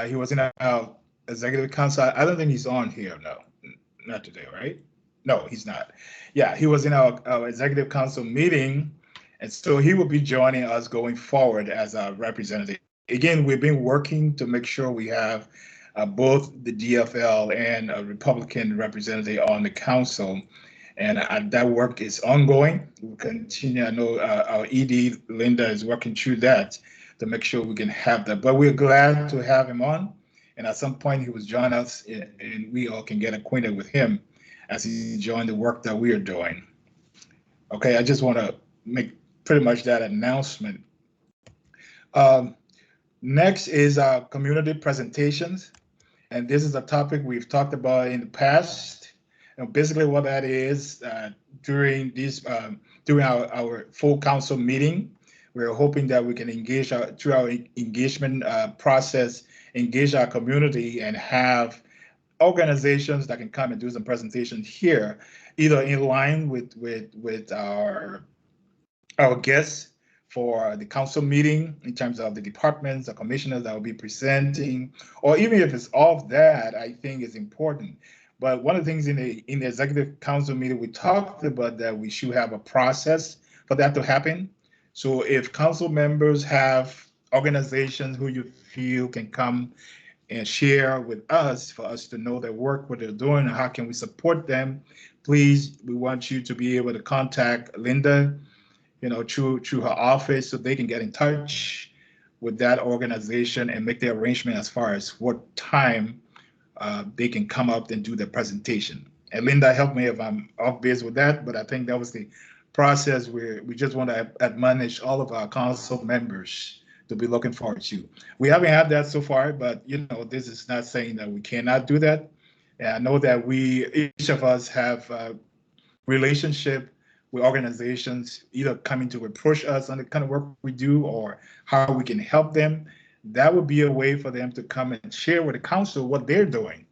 He was in our executive council. I don't think he's on here, no, not today, right? No, he's not. Yeah, he was in our executive council meeting, and so he will be joining us going forward as our representative. Again, we've been working to make sure we have both the DFL and a Republican representative on the council, and that work is ongoing. We'll continue. I know our ED, Linda, is working through that to make sure we can have that. But we're glad to have him on, and at some point he will join us, and we all can get acquainted with him as he joined the work that we are doing. Okay, I just want to make pretty much that announcement. Next is our community presentations. And this is a topic we've talked about in the past. And basically what that is, during our full council meeting, we're hoping that we can engage through our engagement process, engage our community and have organizations that can come and do some presentations here, either in line with our guests for the council meeting in terms of the departments, the commissioners that will be presenting, or even if it's off that, I think is important. But one of the things in the executive council meeting, we talked about that we should have a process for that to happen. So if council members have organizations who you feel can come and share with us for us to know their work, what they're doing, and how can we support them, please, we want you to be able to contact Linda, you know, through her office, so they can get in touch with that organization and make the arrangement as far as what time they can come up and do the presentation. And Linda, help me if I'm off base with that, but I think that was the process where we just want to admonish all of our council members to be looking forward to. We haven't had that so far, but you know, this is not saying that we cannot do that. And I know that each of us have a relationship with organizations either coming to approach us on the kind of work we do or how we can help them. That would be a way for them to come and share with the council what they're doing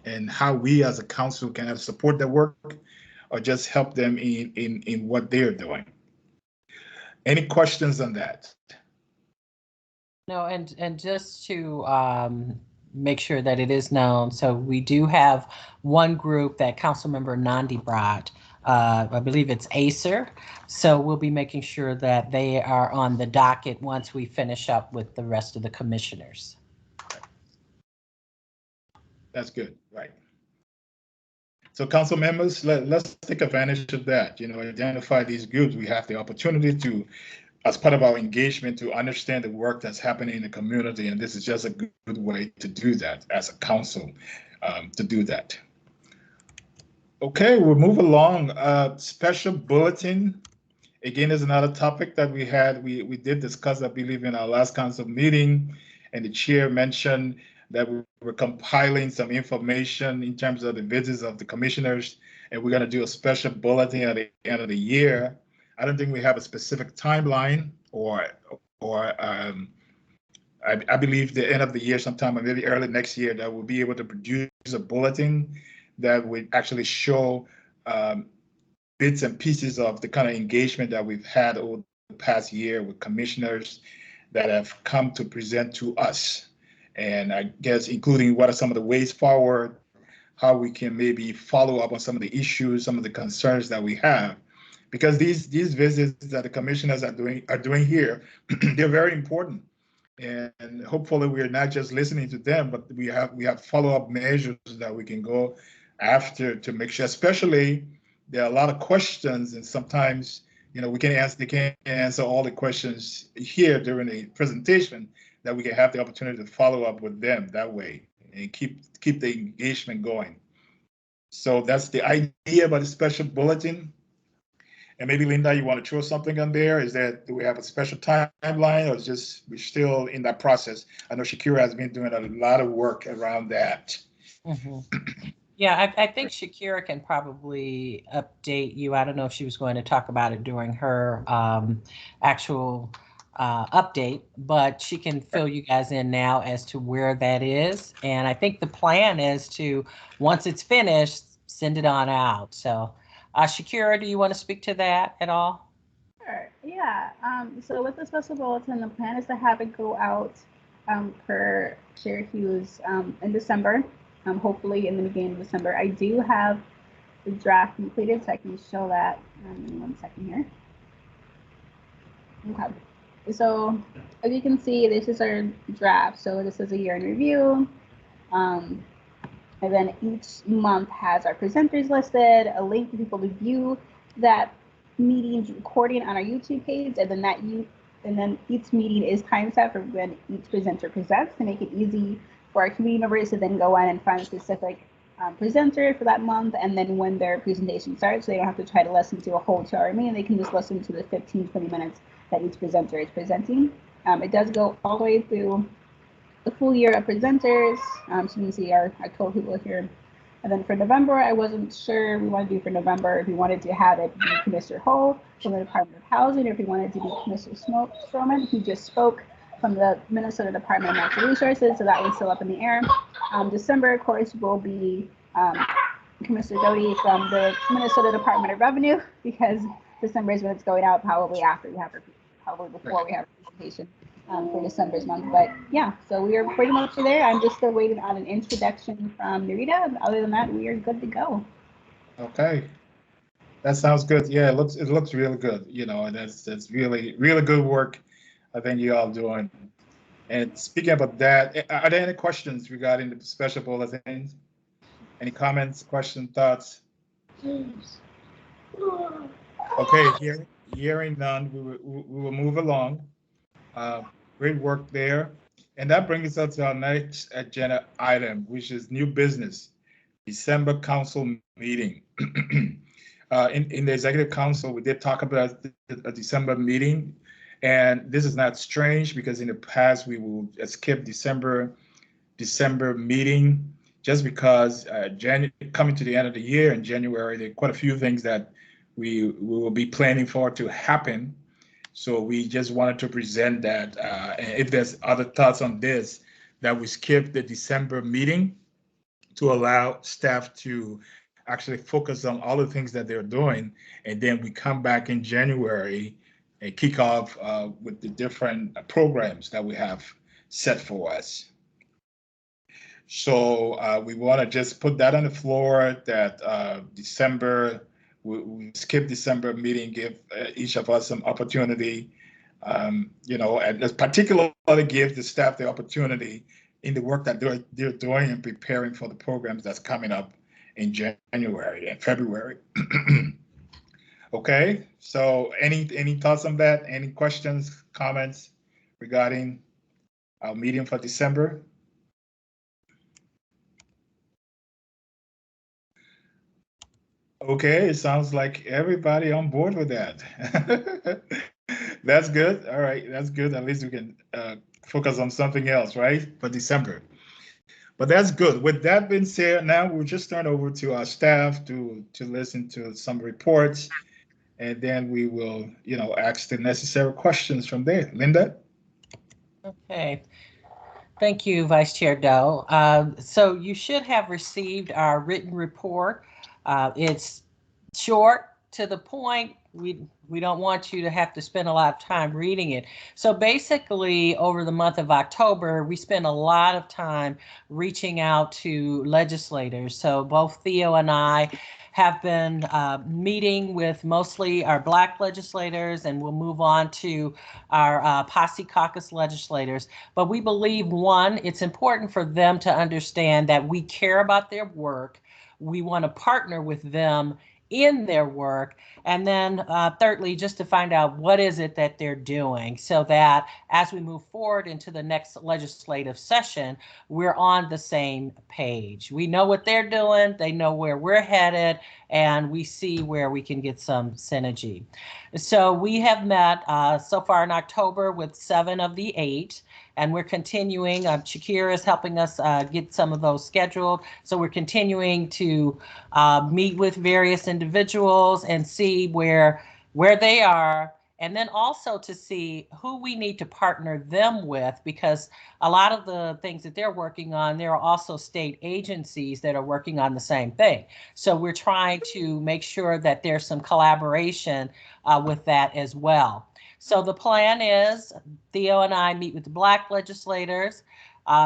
and how we as a council can help support their work or just help them in what they're doing. Any questions on that? No, and just to make sure that it is known, so we do have one group that Councilmember Nandi brought. I believe it's ACER. So we'll be making sure that they are on the docket once we finish up with the rest of the commissioners. That's good, right. So council members, let's take advantage of that, identify these groups. We have the opportunity to, as part of our engagement, to understand the work that's happening in the community. And this is just a good way to do that as a council, to do that. Okay, we'll move along. Special bulletin. Again, is another topic that we had. We did discuss, I believe, in our last council meeting, and the chair mentioned that we were compiling some information in terms of the visits of the commissioners, and we're going to do a special bulletin at the end of the year. I don't think we have a specific timeline, I believe the end of the year, sometime or maybe early next year, that we'll be able to produce a bulletin that would actually show bits and pieces of the kind of engagement that we've had over the past year with commissioners that have come to present to us. And I guess including what are some of the ways forward, how we can maybe follow up on some of the issues, some of the concerns that we have. Because these visits that the commissioners are doing here, they're very important. And hopefully we're not just listening to them, but we have follow-up measures that we can go after to make sure, especially there are a lot of questions, and sometimes they can't answer all the questions here during the presentation, that we can have the opportunity to follow up with them that way and keep the engagement going. So that's the idea about the special bulletin. And maybe Linda, you want to throw something on there? Do we have a special timeline, or we're still in that process? I know Shakira has been doing a lot of work around that. Mm-hmm. Yeah, I think Shakira can probably update you. I don't know if she was going to talk about it during her actual update, but she can fill you guys in now as to where that is. And I think the plan is to, once it's finished, send it on out. So Shakira, do you want to speak to that at all? Sure. Yeah. So with the special bulletin, the plan is to have it go out per Chair Hughes in December. Hopefully in the beginning of December. I do have the draft completed, so I can show that in 1 second here. Okay. So as you can see, this is our draft. So this is a year in review. And then each month has our presenters listed, a link for people to view that meeting's recording on our YouTube page, and then each meeting is timestamped for when each presenter presents to make it easy for our community members to then go in and find a specific presenter for that month, and then when their presentation starts, so they don't have to try to listen to a whole 2-hour meeting, they can just listen to the 15-20 minutes that each presenter is presenting. It does go all the way through the full year of presenters. So you can see our code people here. And then for November, I wasn't sure we wanted to do for November if we wanted to have it be Commissioner Hull from the Department of Housing, or if we wanted to be Commissioner Strommen, who just spoke, from the Minnesota Department of Natural Resources. So that one's still up in the air. December, of course, will be Commissioner Doty from the Minnesota Department of Revenue, because December is when it's going out, probably before we have a presentation for December's month. But yeah, so we are pretty much there. I'm just still waiting on an introduction from Narita. Other than that, we are good to go. Okay, that sounds good. Yeah, it looks really good. And that's really good work I think you all doing. And speaking about that, are there any questions regarding the special bulletins? Any comments, questions, thoughts? Okay, hearing none, we will move along. Great work there. And that brings us to our next agenda item, which is new business, December council meeting. In the executive council, we did talk about a December meeting. And this is not strange, because in the past we will skip December meeting, just because coming to the end of the year in January, there are quite a few things that we will be planning for to happen. So we just wanted to present that. And if there's other thoughts on this, that we skip the December meeting to allow staff to actually focus on all the things that they're doing, and then we come back in January and kick off with the different programs that we have set for us. So we want to just put that on the floor, that December, we skip December meeting, give each of us some opportunity, and particularly give the staff the opportunity in the work that they're doing and preparing for the programs that's coming up in January and February. Okay, so any thoughts on that? Any questions, comments regarding our meeting for December? Okay, it sounds like everybody on board with that. That's good. All right, that's good. At least we can focus on something else, right, for December. But that's good. With that being said, now we'll just turn over to our staff to listen to some reports, and then we will, ask the necessary questions from there. Linda? Okay. Thank you, Vice Chair Doe. So you should have received our written report. It's short, to the point. We don't want you to have to spend a lot of time reading it. So basically, over the month of October, we spent a lot of time reaching out to legislators. So both Theo and I have been meeting with mostly our Black legislators, and we'll move on to our Posse Caucus legislators. But we believe, one, it's important for them to understand that we care about their work. We want to partner with them in their work. And then thirdly, just to find out what is it that they're doing, so that as we move forward into the next legislative session, we're on the same page. We know what they're doing, they know where we're headed, and we see where we can get some synergy. So we have met so far in October with 7 of the 8. And we're continuing. Shakira is helping us get some of those scheduled. So we're continuing to meet with various individuals and see where they are, and then also to see who we need to partner them with, because a lot of the things that they're working on, there are also state agencies that are working on the same thing. So we're trying to make sure that there's some collaboration with that as well. So the plan is Theo and I meet with the Black legislators,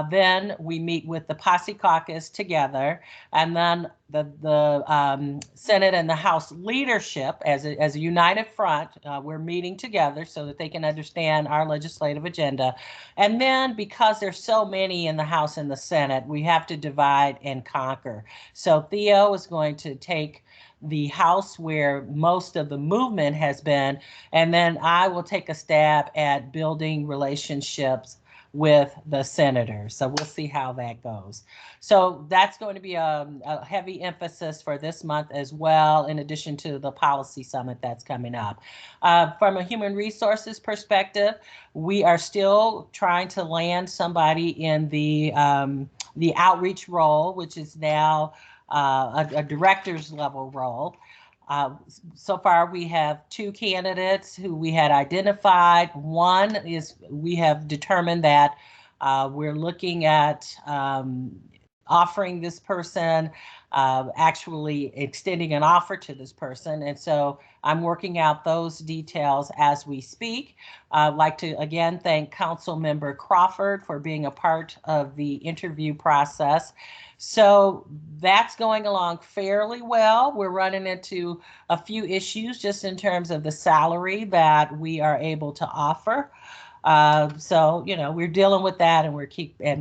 then we meet with the Posse Caucus together, and then the Senate and the House leadership as a united front, we're meeting together so that they can understand our legislative agenda. And then because there's so many in the House and the Senate, we have to divide and conquer. So Theo is going to take the House where most of the movement has been, and then I will take a stab at building relationships with the senators. So we'll see how that goes. So that's going to be a heavy emphasis for this month as well, in addition to the policy summit that's coming up. From a human resources perspective, we are still trying to land somebody in the outreach role, which is now a director's level role. So far, we have 2 candidates who we had identified. One is we have determined that we're looking at offering this person, actually extending an offer to this person. And so I'm working out those details as we speak. I'd like to again thank Councilmember Crawford for being a part of the interview process. So that's going along fairly well. We're running into a few issues just in terms of the salary that we are able to offer. So, we're dealing with that, and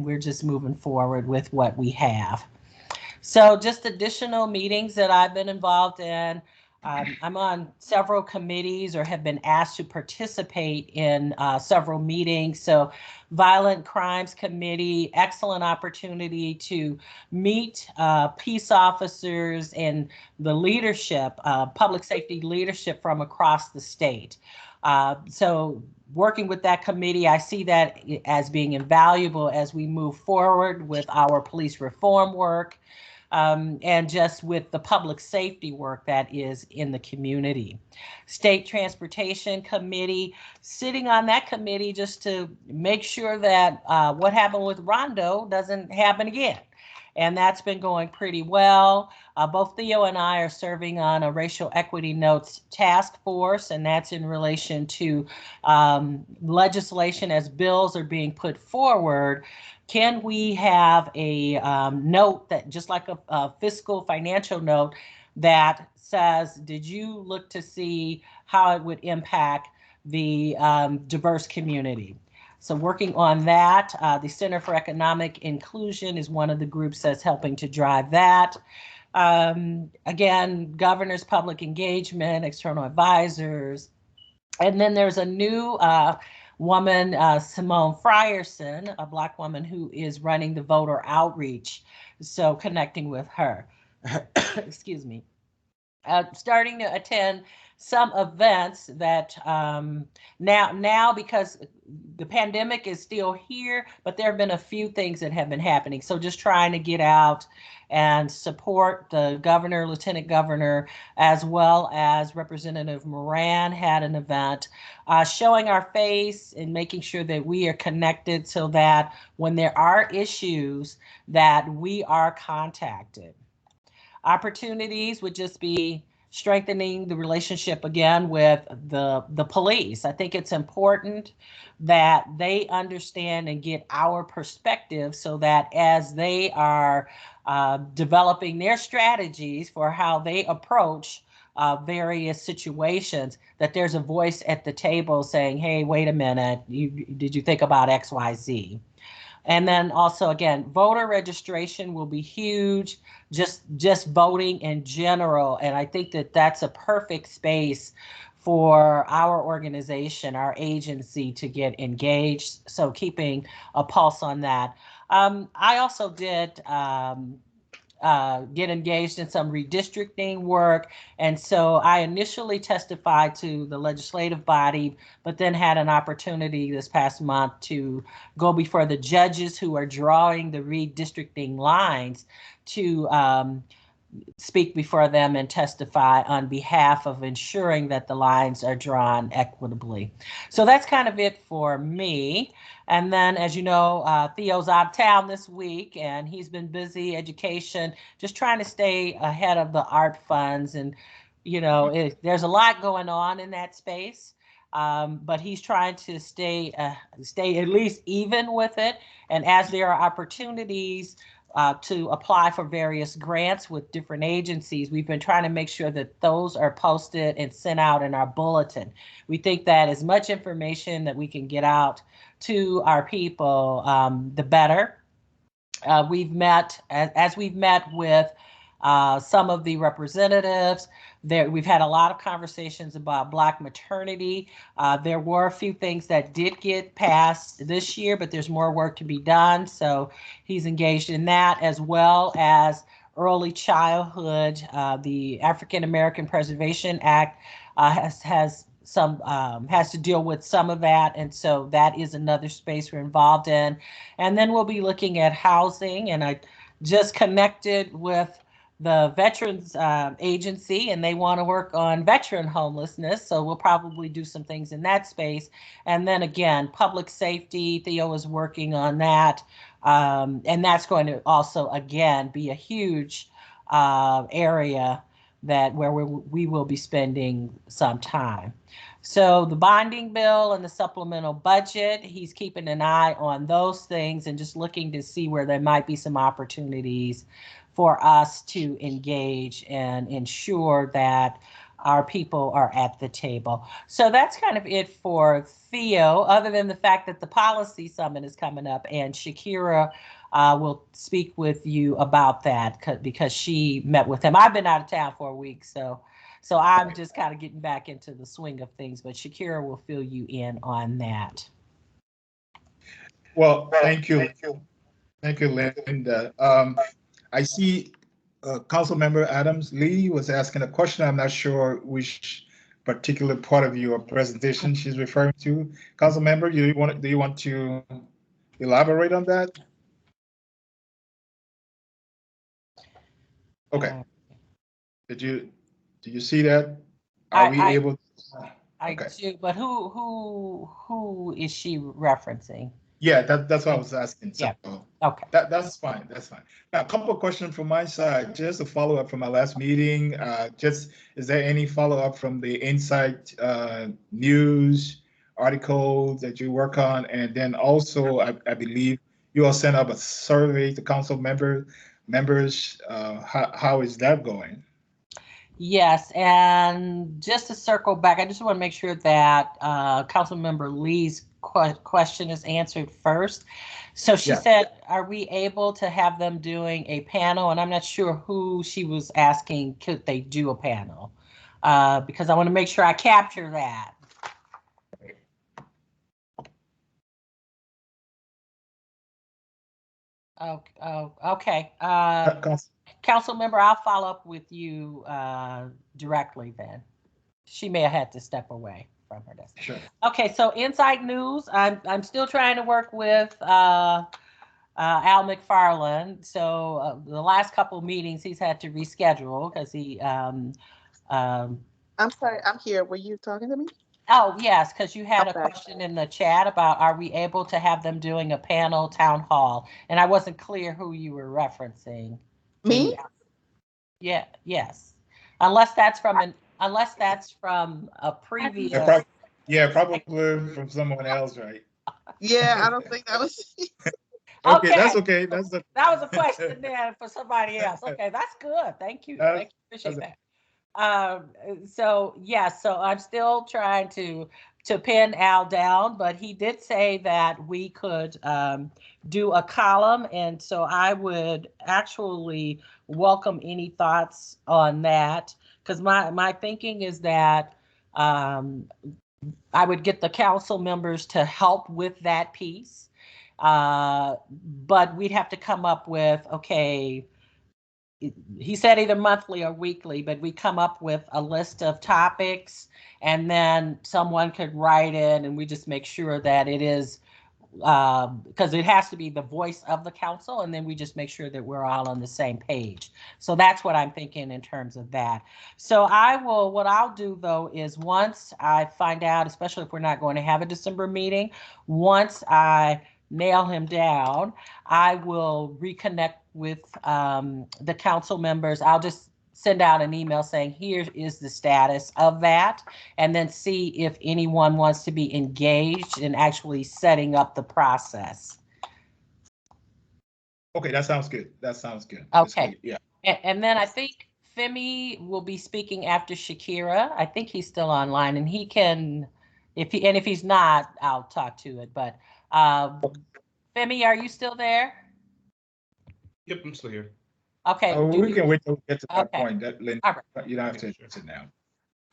we're just moving forward with what we have. So just additional meetings that I've been involved in. I'm on several committees or have been asked to participate in several meetings. So Violent Crimes Committee, excellent opportunity to meet peace officers and the leadership, public safety leadership from across the state. So working with that committee, I see that as being invaluable as we move forward with our police reform work. And just with the public safety work that is in the community. State Transportation Committee, sitting on that committee just to make sure that what happened with Rondo doesn't happen again. And that's been going pretty well. Both Theo and I are serving on a racial equity notes task force, and that's in relation to legislation as bills are being put forward. Can we have a note that, just like a fiscal financial note, that says, did you look to see how it would impact the diverse community? So working on that, the Center for Economic Inclusion is one of the groups that's helping to drive that. Again, governors, public engagement, external advisors. And then there's a new woman, Simone Frierson, a Black woman who is running the voter outreach. So connecting with her, excuse me, starting to attend some events that now because the pandemic is still here, but there have been a few things that have been happening. So just trying to get out and support the governor, lieutenant governor, as well as Representative Moran had an event showing our face and making sure that we are connected so that when there are issues that we are contacted. Opportunities would just be strengthening the relationship again with the police. I think it's important that they understand and get our perspective so that as they are developing their strategies for how they approach various situations, that there's a voice at the table saying, hey, wait a minute, did you think about X, Y, Z? And then also, again, voter registration will be huge, just voting in general. And I think that that's a perfect space for our organization, our agency to get engaged. So keeping a pulse on that. I also did get engaged in some redistricting work. And so I initially testified to the legislative body, but then had an opportunity this past month to go before the judges who are drawing the redistricting lines to speak before them and testify on behalf of ensuring that the lines are drawn equitably. So that's kind of it for me. And then, as you know, Theo's out of town this week, and he's been busy education, just trying to stay ahead of the art funds. And, you know, there's a lot going on in that space, but he's trying to stay at least even with it. And as there are opportunities to apply for various grants with different agencies, we've been trying to make sure that those are posted and sent out in our bulletin. We think that as much information that we can get out to our people, the better. We've met, as we've met with some of the representatives, we've had a lot of conversations about Black maternity. There were a few things that did get passed this year, but there's more work to be done. So he's engaged in that, as well as early childhood. The African American Preservation Act has to deal with some of that. And so that is another space we're involved in. And then we'll be looking at housing. And I just connected with the Veterans Agency, and they want to work on veteran homelessness. So we'll probably do some things in that space. And then again, public safety, Theo is working on that. And that's going to also, again, be a huge area where we will be spending some time. So the bonding bill and the supplemental budget, he's keeping an eye on those things and just looking to see where there might be some opportunities for us to engage and ensure that our people are at the table. So that's kind of it for Theo, other than the fact that the policy summit is coming up, and Shakira will speak with you about that because she met with him. I've been out of town for a week, so I'm just kind of getting back into the swing of things, but Shakira will fill you in on that. Well, thank you. Thank you, Linda. I see Councilmember Adams Lee was asking a question. I'm not sure which particular part of your presentation she's referring to. Councilmember, do you want to elaborate on that? Okay. Did you see that? Are we able? I do, but who is she referencing? Yeah, that's what I was asking. So, yeah. Okay. That's fine. That's fine. Now, a couple of questions from my side. Just a follow up from my last meeting. Is there any follow up from the Insight news article that you work on? And then also, I believe you all sent up a survey to council members. How is that going? Yes, and just to circle back, I just want to make sure that Councilmember Lee's question is answered first. So she said, are we able to have them doing a panel? And I'm not sure who she was asking, could they do a panel? Because I want to make sure I capture that. Okay. Council member, I'll follow up with you directly then. She may have had to step away from her desk. Sure. Okay, so inside news, I'm still trying to work with Al McFarland. So the last couple of meetings he's had to reschedule because he I'm sorry, I'm here. Were you talking to me? Oh, yes, because you had Okay. a question in the chat about are we able to have them doing a panel town hall? And I wasn't clear who you were referencing. Me? Yeah, yes. Unless that's from a previous. Yeah, probably from someone else, right? Yeah, I don't think that was. Okay, that's okay. That was a question there for somebody else. Okay, that's good. Thank you. Thank you. Appreciate that. So yeah, so I'm still trying to pin Al down, but he did say that we could do a column, and so I would actually welcome any thoughts on that, because my thinking is that I would get the council members to help with that piece, but we'd have to come up with, okay, he said either monthly or weekly, but we come up with a list of topics, and then someone could write in, and we just make sure that it is, because it has to be the voice of the council, and then we just make sure that we're all on the same page. So that's what I'm thinking in terms of that. So what I'll do though is once I find out, especially if we're not going to have a December meeting, once I nail him down, I will reconnect with the council members. I'll just send out an email saying, here is the status of that, and then see if anyone wants to be engaged in actually setting up the process. Okay, that sounds good. That sounds good. Okay. Yeah. And then I think Femi will be speaking after Shakira. I think he's still online, and he can, if he's not, I'll talk to it. But Femi, are you still there? Yep, I'm still here. Okay. Oh, we can wait till we get to that Okay. point. That Lynn, right. You don't have to address it now.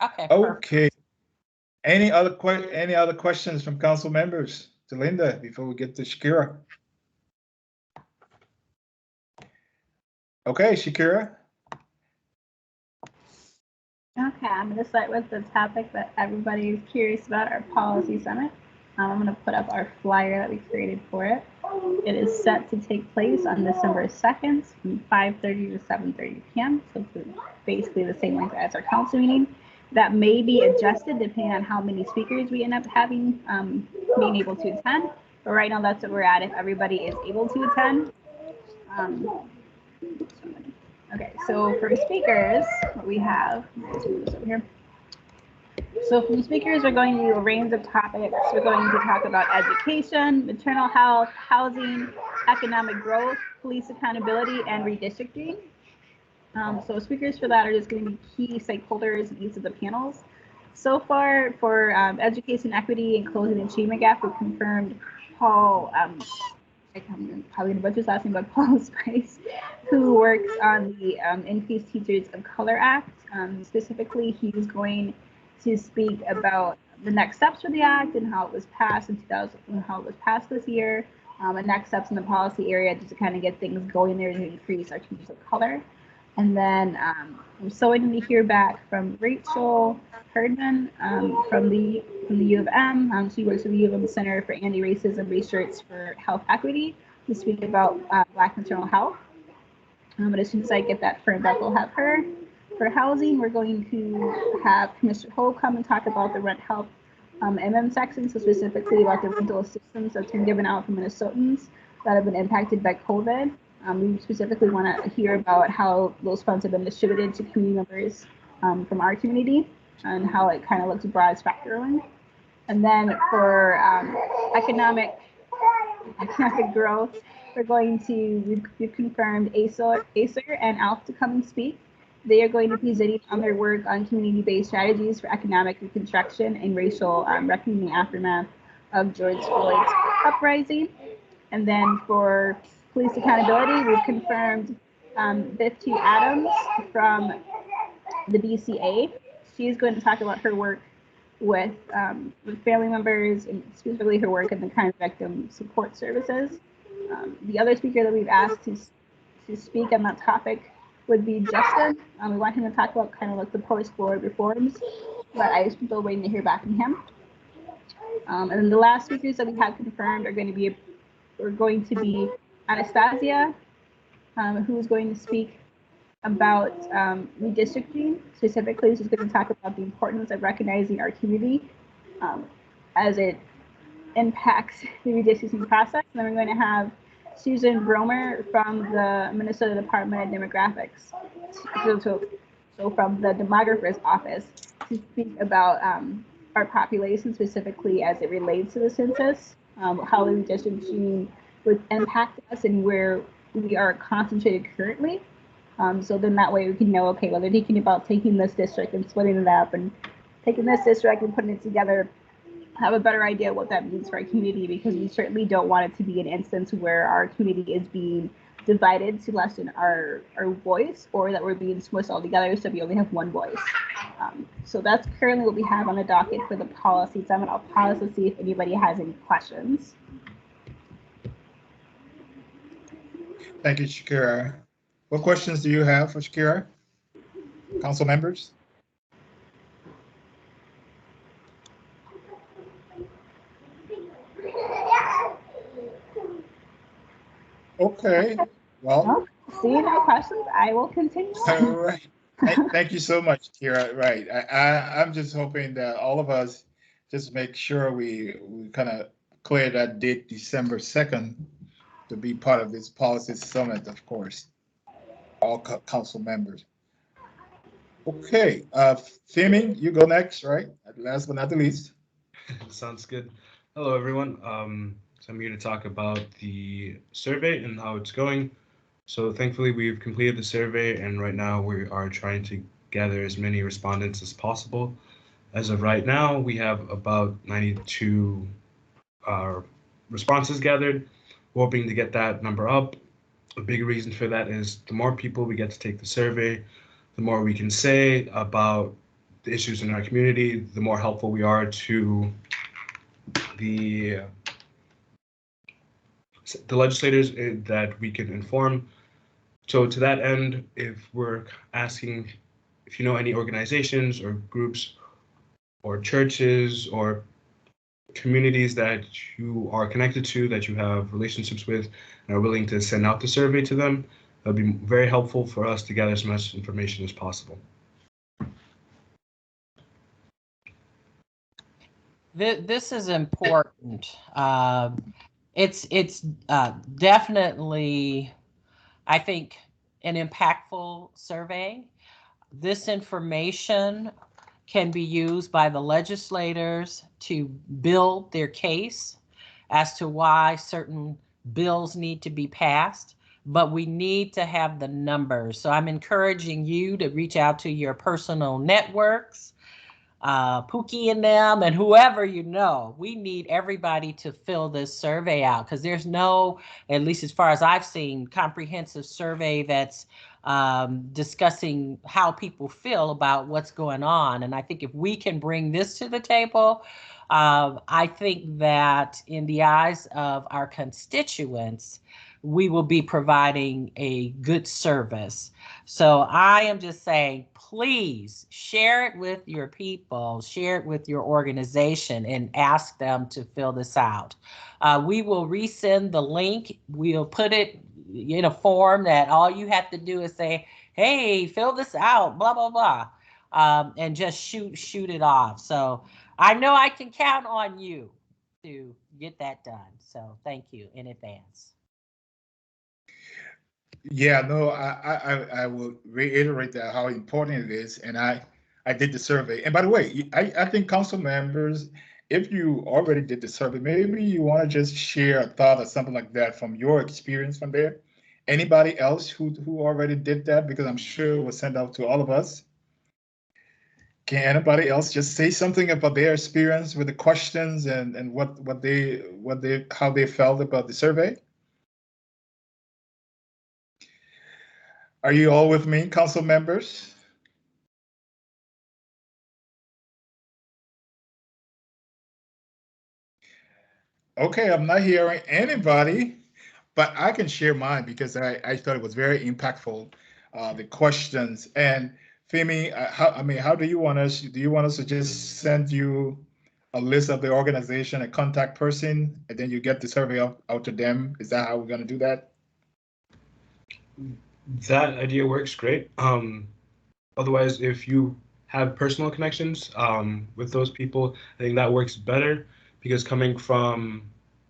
Okay. Okay. Any other questions from council members to Linda before we get to Shakira? Okay, Shakira. Okay, I'm going to start with the topic that everybody is curious about, our policy summit. I'm going to put up our flyer that we created for it. It is set to take place on December 2nd from 5:30 to 7:30 p.m. So it's basically the same length as our council meeting. That may be adjusted depending on how many speakers we end up having, being able to attend. But right now, that's what we're at if everybody is able to attend. Okay, so for speakers, what we have, let's move this over here. So for the speakers, we're going to do a range of topics. We're going to talk about education, maternal health, housing, economic growth, police accountability, and redistricting. So speakers for that are just going to be key stakeholders in each of the panels. So far for education equity and closing the achievement gap, we've confirmed Paul, I'm probably going to butcher his last name, but Paul Spice, who works on the Increased Teachers of Color Act. Specifically, he's going to speak about the next steps for the act and how it was passed in 2000, and how it was passed this year, and next steps in the policy area just to kind of get things going there to increase our teachers of color. And then I'm so waiting to hear back from Rachel Herdman from the U of M. She works with the U of M Center for Anti-Racism Research for Health Equity to speak about Black maternal health. But as soon as I get that firmed up, we'll have her. For housing, we're going to have Commissioner Hope come and talk about the rent help MM section, so specifically about the rental assistance that's been given out for Minnesotans that have been impacted by COVID. We specifically want to hear about how those funds have been distributed to community members from our community and how it kind of looks broad spectrum. And then for economic growth, we're going to, we've confirmed Acer and ALF to come and speak. They are going to be presenting on their work on community-based strategies for economic reconstruction and racial reckoning in the aftermath of George Floyd's uprising. And then for police accountability, we've confirmed Bethty Adams from the BCA. She's going to talk about her work with family members, and specifically her work in the crime victim support services. The other speaker that we've asked to speak on that topic would be Justin. We want him to talk about kind of like the post-Floyd reforms, but I'm still waiting to hear back from him. And then the last speakers that we have confirmed are going to be Anastasia, who's going to speak about redistricting. Specifically, she's going to talk about the importance of recognizing our community as it impacts the redistricting process. And then we're going to have Susan Bromer from the Minnesota Department of Demographics, so from the demographer's office, to speak about our population specifically as it relates to the census, how the redistricting would impact us and where we are concentrated currently. So then that way we can know, okay, well, they're thinking about taking this district and splitting it up and taking this district and putting it together, have a better idea what that means for our community, because we certainly don't want it to be an instance where our community is being divided to lessen our voice, or that we're being smushed all together so we only have one voice. So that's currently what we have on the docket for the policy summit. I'll pause to see if anybody has any questions. Thank you, Shakira. What questions do you have for Shakira? Council members? Okay, well. Seeing no questions, I will continue. All right. Thank you so much, Kira. Right. I'm just hoping that all of us just make sure we kind of clear that date, December 2nd, to be part of this policy summit, of course, all council members. Okay, Femi, you go next, right? Last but not the least. Sounds good. Hello, everyone. So I'm here to talk about the survey and how it's going. So thankfully, we've completed the survey, and right now we are trying to gather as many respondents as possible. As of right now, we have about 92 responses gathered, hoping to get that number up. A big reason for that is the more people we get to take the survey, the more we can say about the issues in our community, the more helpful we are to the legislators that we can inform. So to that end, if we're asking if you know any organizations or groups or churches or communities that you are connected to, that you have relationships with, and are willing to send out the survey to them, that would be very helpful for us to gather as much information as possible. This is important. It's definitely, I think, an impactful survey. This information can be used by the legislators to build their case as to why certain bills need to be passed, but we need to have the numbers. So I'm encouraging you to reach out to your personal networks, Pookie and them, and whoever you know. We need everybody to fill this survey out, because there's no, at least as far as I've seen, comprehensive survey that's discussing how people feel about what's going on. And I think if we can bring this to the table, I think that in the eyes of our constituents, we will be providing a good service. So I am just saying, please share it with your people, share it with your organization, and ask them to fill this out. We will resend the link. We'll put it in a form that all you have to do is say, hey, fill this out, blah, blah, blah, and just shoot it off. So I know I can count on you to get that done. So thank you in advance. Yeah, no, I will reiterate that how important it is, and I did the survey. And by the way, I think council members, if you already did the survey, maybe you want to just share a thought or something like that from your experience from there, Anybody else who already did that? Because I'm sure it was sent out to all of us. Can anybody else just say something about their experience with the questions and how they felt about the survey? Are you all with me, council members? Okay, I'm not hearing anybody, but I can share mine because I thought it was very impactful, the questions. And Femi, how do you want us? Do you want us to just send you a list of the organization, a contact person, and then you get the survey out to them? Is that how we're going to do that? That idea works great. Otherwise, if you have personal connections with those people, I think that works better, because coming from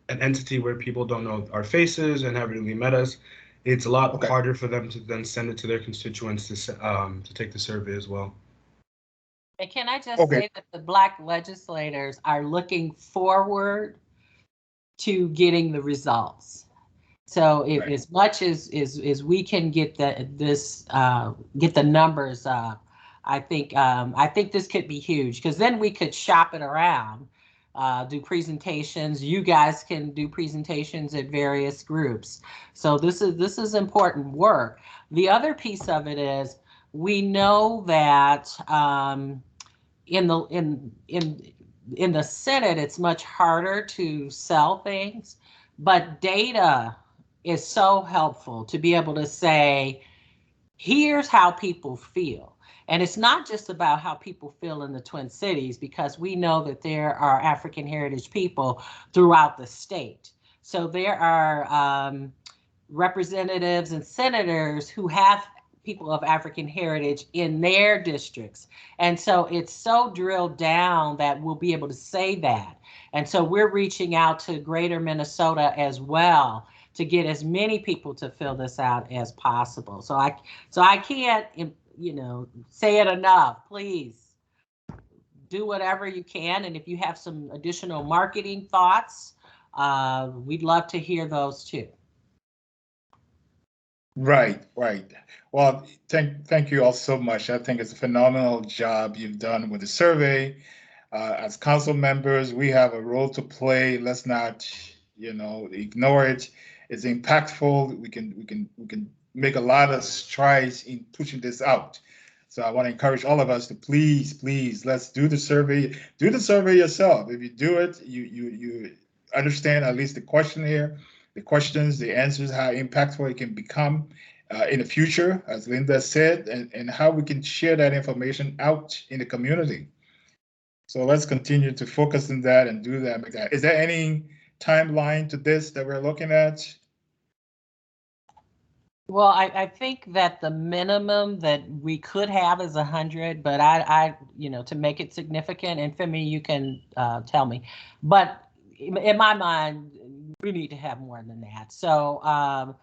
an entity where people don't know our faces and haven't really met us, it's a lot harder for them to then send it to their constituents to take the survey as well. And can I just say that the Black legislators are looking forward to getting the results. So as much as we can get get the numbers up, I think this could be huge, because then we could shop it around, do presentations. You guys can do presentations at various groups. So this is important work. The other piece of it is, we know that in the Senate it's much harder to sell things, but data is so helpful to be able to say, here's how people feel. And it's not just about how people feel in the Twin Cities, because we know that there are African heritage people throughout the state. So there are representatives and senators who have people of African heritage in their districts. And so it's so drilled down that we'll be able to say that. And so we're reaching out to greater Minnesota as well to get as many people to fill this out as possible. So I can't, say it enough. Please do whatever you can. And if you have some additional marketing thoughts, we'd love to hear those too. Right. Well, thank you all so much. I think it's a phenomenal job you've done with the survey. As council members, we have a role to play. Let's not, ignore it. It's impactful. We can make a lot of strides in pushing this out. So I want to encourage all of us to please, let's do the survey. Do the survey yourself. If you do it, you understand at least the question here, the questions, the answers, how impactful it can become in the future, as Linda said, and how we can share that information out in the community. So let's continue to focus on that and do that. Is there any timeline to this that we're looking at? Well, I think that the minimum that we could have is 100, but I to make it significant, and Femi, you can tell me, but in my mind, we need to have more than that. So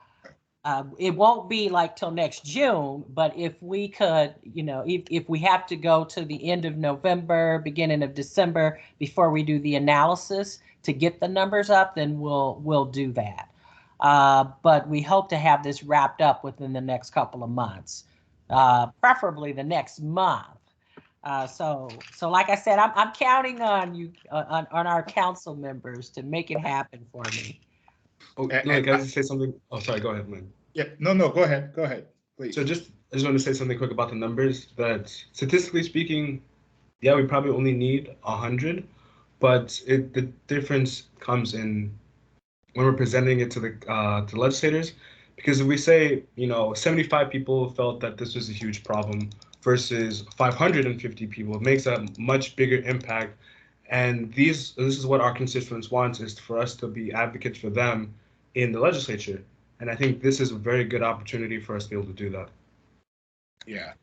it won't be like till next June, but if we could, if we have to go to the end of November, beginning of December before we do the analysis to get the numbers up, then we'll do that. But we hope to have this wrapped up within the next couple of months, preferably the next month. So like I said, I'm counting on you, on our council members to make it happen for me. Oh, no, can I just say something? Oh, sorry, go ahead, man. Yeah, no, go ahead, please. So I just want to say something quick about the numbers, that statistically speaking, yeah, we probably only need 100, but the difference comes in when we're presenting it to the legislators, because if we say, 75 people felt that this was a huge problem versus 550 people, it makes a much bigger impact. And this is what our constituents want, is for us to be advocates for them in the legislature. And I think this is a very good opportunity for us to be able to do that. Yeah,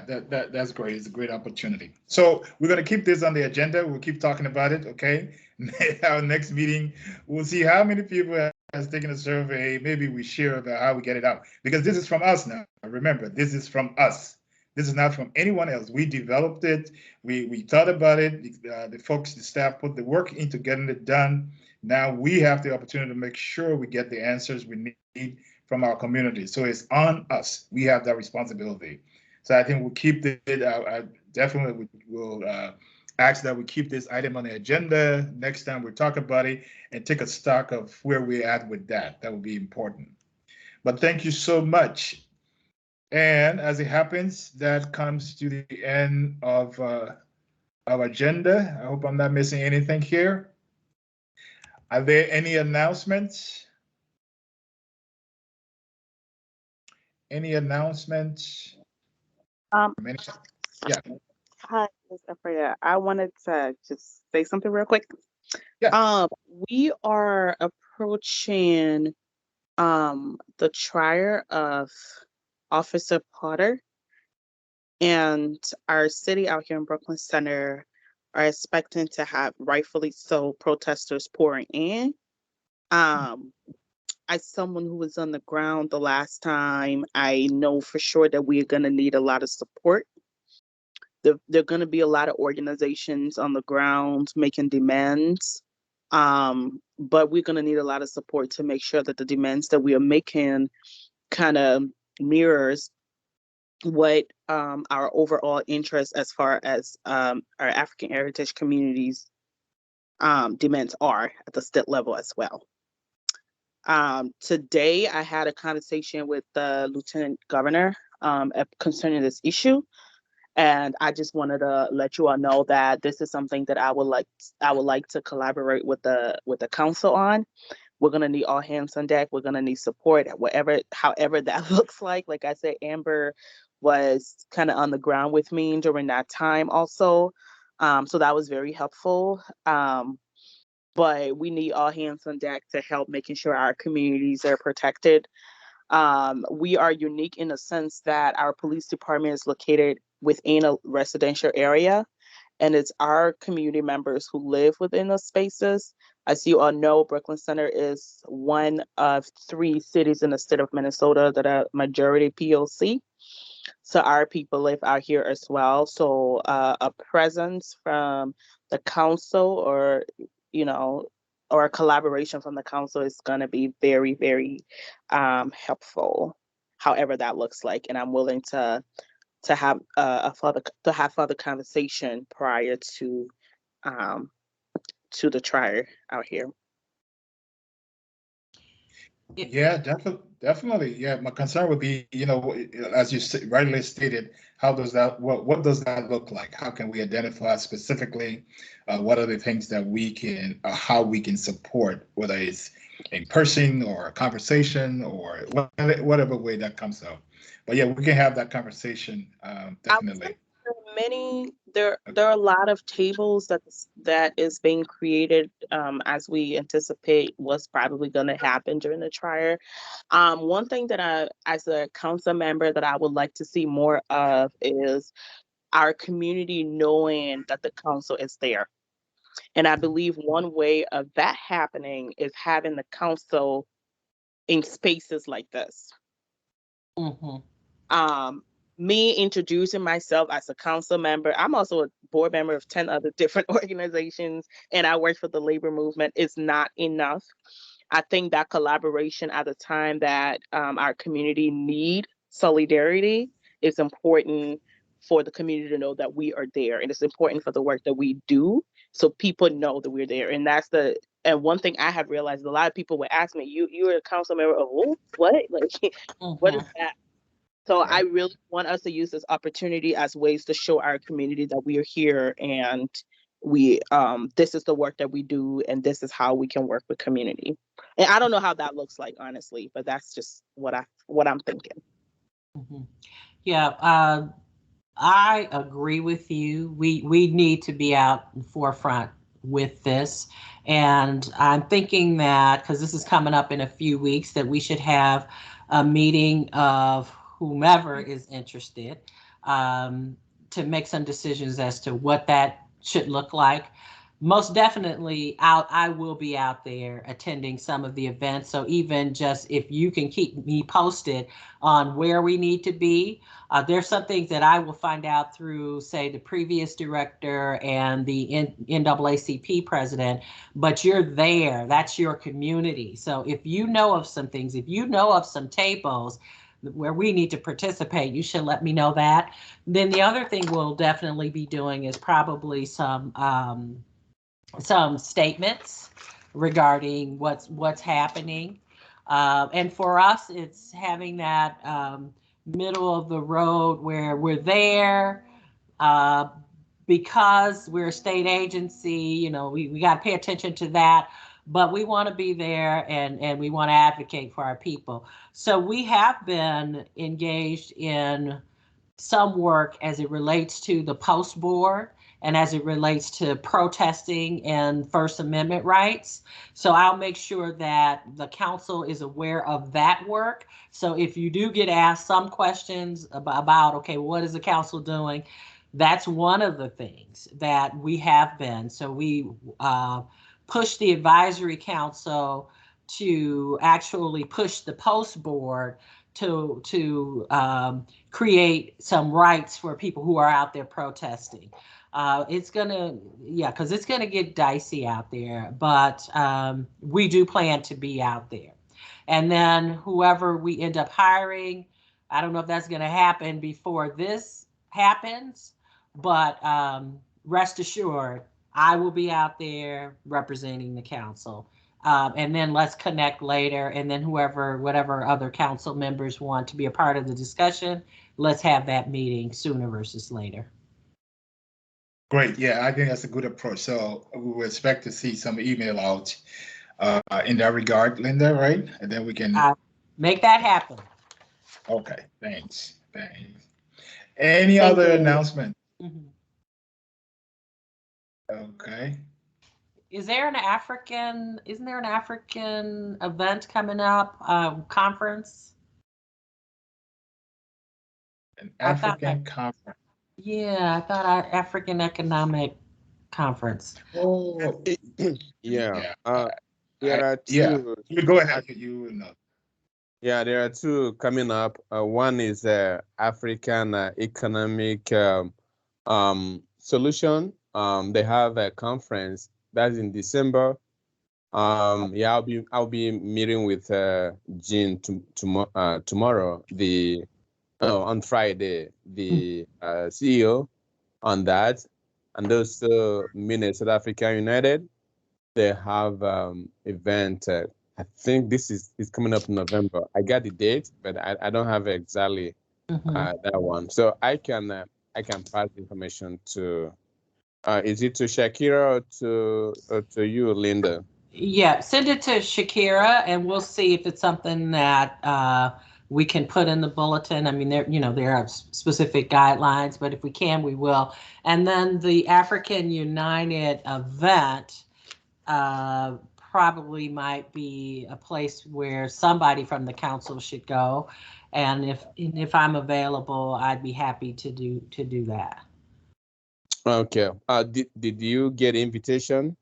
that's great. It's a great opportunity. So we're going to keep this on the agenda. We'll keep talking about it, okay? Our next meeting, we'll see how many people has taken a survey. Maybe we share about how we get it out, because this is from us now. Remember, this is from us. This is not from anyone else. We developed it. We thought about it. The folks, the staff put the work into getting it done. Now we have the opportunity to make sure we get the answers we need from our community. So it's on us. We have that responsibility. So I think we'll keep it. I definitely will ask that we keep this item on the agenda next time we talk about it and take a stock of where we're at with that. That would be important. But thank you so much. And as it happens, that comes to the end of our agenda. I hope I'm not missing anything here. Are there any announcements? Any announcements? Yeah. Hi, Ms. Ephraim. I wanted to just say something real quick. Yeah. We are approaching the trial of Officer Potter, and our city out here in Brooklyn Center are expecting to have, rightfully so, protesters pouring in. As someone who was on the ground the last time, I know for sure that we're going to need a lot of support. There are going to be a lot of organizations on the ground making demands, but we're going to need a lot of support to make sure that the demands that we are making kind of mirrors what our overall interest as far as our African heritage communities demands are at the state level as well. Today, I had a conversation with the Lieutenant Governor concerning this issue, and I just wanted to let you all know that this is something that I would like to collaborate with the council on. We're gonna need all hands on deck. We're gonna need support, however that looks like. Like I said, Amber was kind of on the ground with me during that time also, so that was very helpful. But we need all hands on deck to help making sure our communities are protected. We are unique in the sense that our police department is located within a residential area, and it's our community members who live within those spaces. As you all know, Brooklyn Center is one of 3 cities in the state of Minnesota that are majority POC. So our people live out here as well. So a presence from the council or a collaboration from the council is going to be very, very helpful, however that looks like. And I'm willing to have further conversation prior to the trial out here. Yeah, definitely. Yeah, my concern would be, as you rightly stated, what does that look like? How can we identify specifically what are the things that we can, how we can support, whether it's in person or a conversation or whatever way that comes out. But yeah, we can have that conversation definitely. There are a lot of tables that is being created as we anticipate what's probably going to happen during the trial. One thing that as a council member, that I would like to see more of is our community knowing that the council is there. And I believe one way of that happening is having the council in spaces like this. Mm-hmm. Me introducing myself as a council member. I'm also a board member of 10 other different organizations, and I work for the labor movement. Is not enough. I think that collaboration at the time that our community need solidarity is important for the community to know that we are there, and it's important for the work that we do, so people know that we're there. And one thing I have realized, a lot of people would ask me, "You're a council member of who? What? Like, what is that?" So I really want us to use this opportunity as ways to show our community that we are here, and we this is the work that we do, and this is how we can work with community. And I don't know how that looks like, honestly, but that's just what I'm thinking. Mm-hmm. Yeah, I agree with you. We need to be out in the forefront with this, and I'm thinking that because this is coming up in a few weeks, that we should have a meeting of whomever is interested to make some decisions as to what that should look like. most definitely I will be out there attending some of the events. So even just if you can keep me posted on where we need to be, there's some things that I will find out through, say, the previous director and the NAACP president, but you're there, that's your community. So if you know of some things, if you know of some tables where we need to participate, you should let me know that. Then the other thing we'll definitely be doing is probably some statements regarding what's happening. And for us, it's having that middle of the road where we're there because we're a state agency, you know, we got to pay attention to that, but we want to be there and we want to advocate for our people. So we have been engaged in some work as it relates to the post board and as it relates to protesting and First Amendment rights. So I'll make sure that the council is aware of that work. So if you do get asked some questions about okay, what is the council doing? That's one of the things that we have been. So we pushed the advisory council to actually push the post board to create some rights for people who are out there protesting. It's gonna, yeah, because it's gonna get dicey out there, but we do plan to be out there. And then whoever we end up hiring, I don't know if that's gonna happen before this happens, but rest assured, I will be out there representing the council. And then let's connect later. And then whatever other council members want to be a part of the discussion, let's have that meeting sooner versus later. Great. Yeah, I think that's a good approach. So we will expect to see some email out in that regard, Linda, right? And then we can make that happen. Okay, thanks. Thanks. Any other announcement? Mm-hmm. Okay. Isn't there an African event coming up, conference? An African conference. Yeah, I thought our African Economic Conference. Oh, yeah. There are two. You go ahead. You know. Yeah, there are two coming up. One is African Economic Solution. They have a conference that's in December. Yeah, I'll be meeting with Jean tomorrow. On Friday, the CEO on that, and also Minnesota African United. They have event. I think this is coming up in November. I got the date, but I don't have exactly that one. So I can pass the information to. Is it to Shakira or to you, Linda? Yeah, send it to Shakira, and we'll see if it's something that we can put in the bulletin. I mean, there are specific guidelines, but if we can, we will. And then the African United event probably might be a place where somebody from the council should go. And if I'm available, I'd be happy to do that. Okay. Did you get invitation?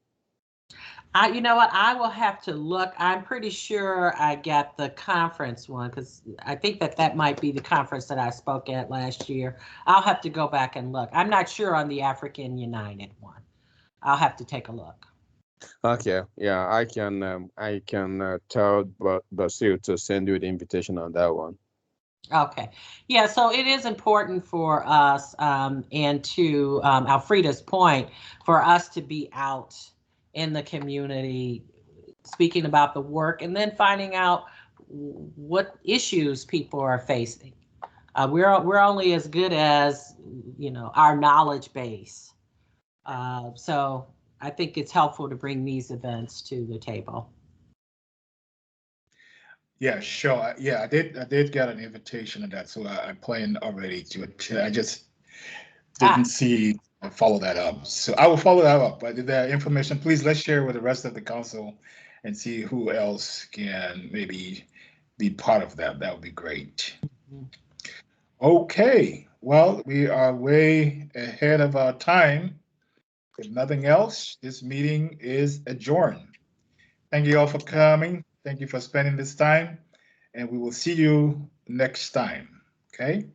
You know what? I will have to look. I'm pretty sure I got the conference one because I think that might be the conference that I spoke at last year. I'll have to go back and look. I'm not sure on the African United one. I'll have to take a look. Okay. Yeah, I can tell Basil to send you the invitation on that one. Okay. Yeah, so it is important for us, and to Alfreda's point, for us to be out in the community speaking about the work and then finding out what issues people are facing. We're only as good as, our knowledge base. So I think it's helpful to bring these events to the table. Yeah, sure. Yeah, I did get an invitation on that, so I plan already to attend. I just didn't see or follow that up. So I will follow that up. But the information, please let's share with the rest of the council and see who else can maybe be part of that. That would be great. Okay. Well, we are way ahead of our time. If nothing else, this meeting is adjourned. Thank you all for coming. Thank you for spending this time, and we will see you next time. Okay?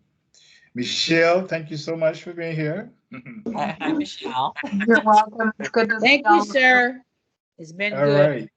Michelle, thank you so much for being here. Hi, Michelle. You're welcome. It's good to see Thank you, y'all. sir. It's been All good. right.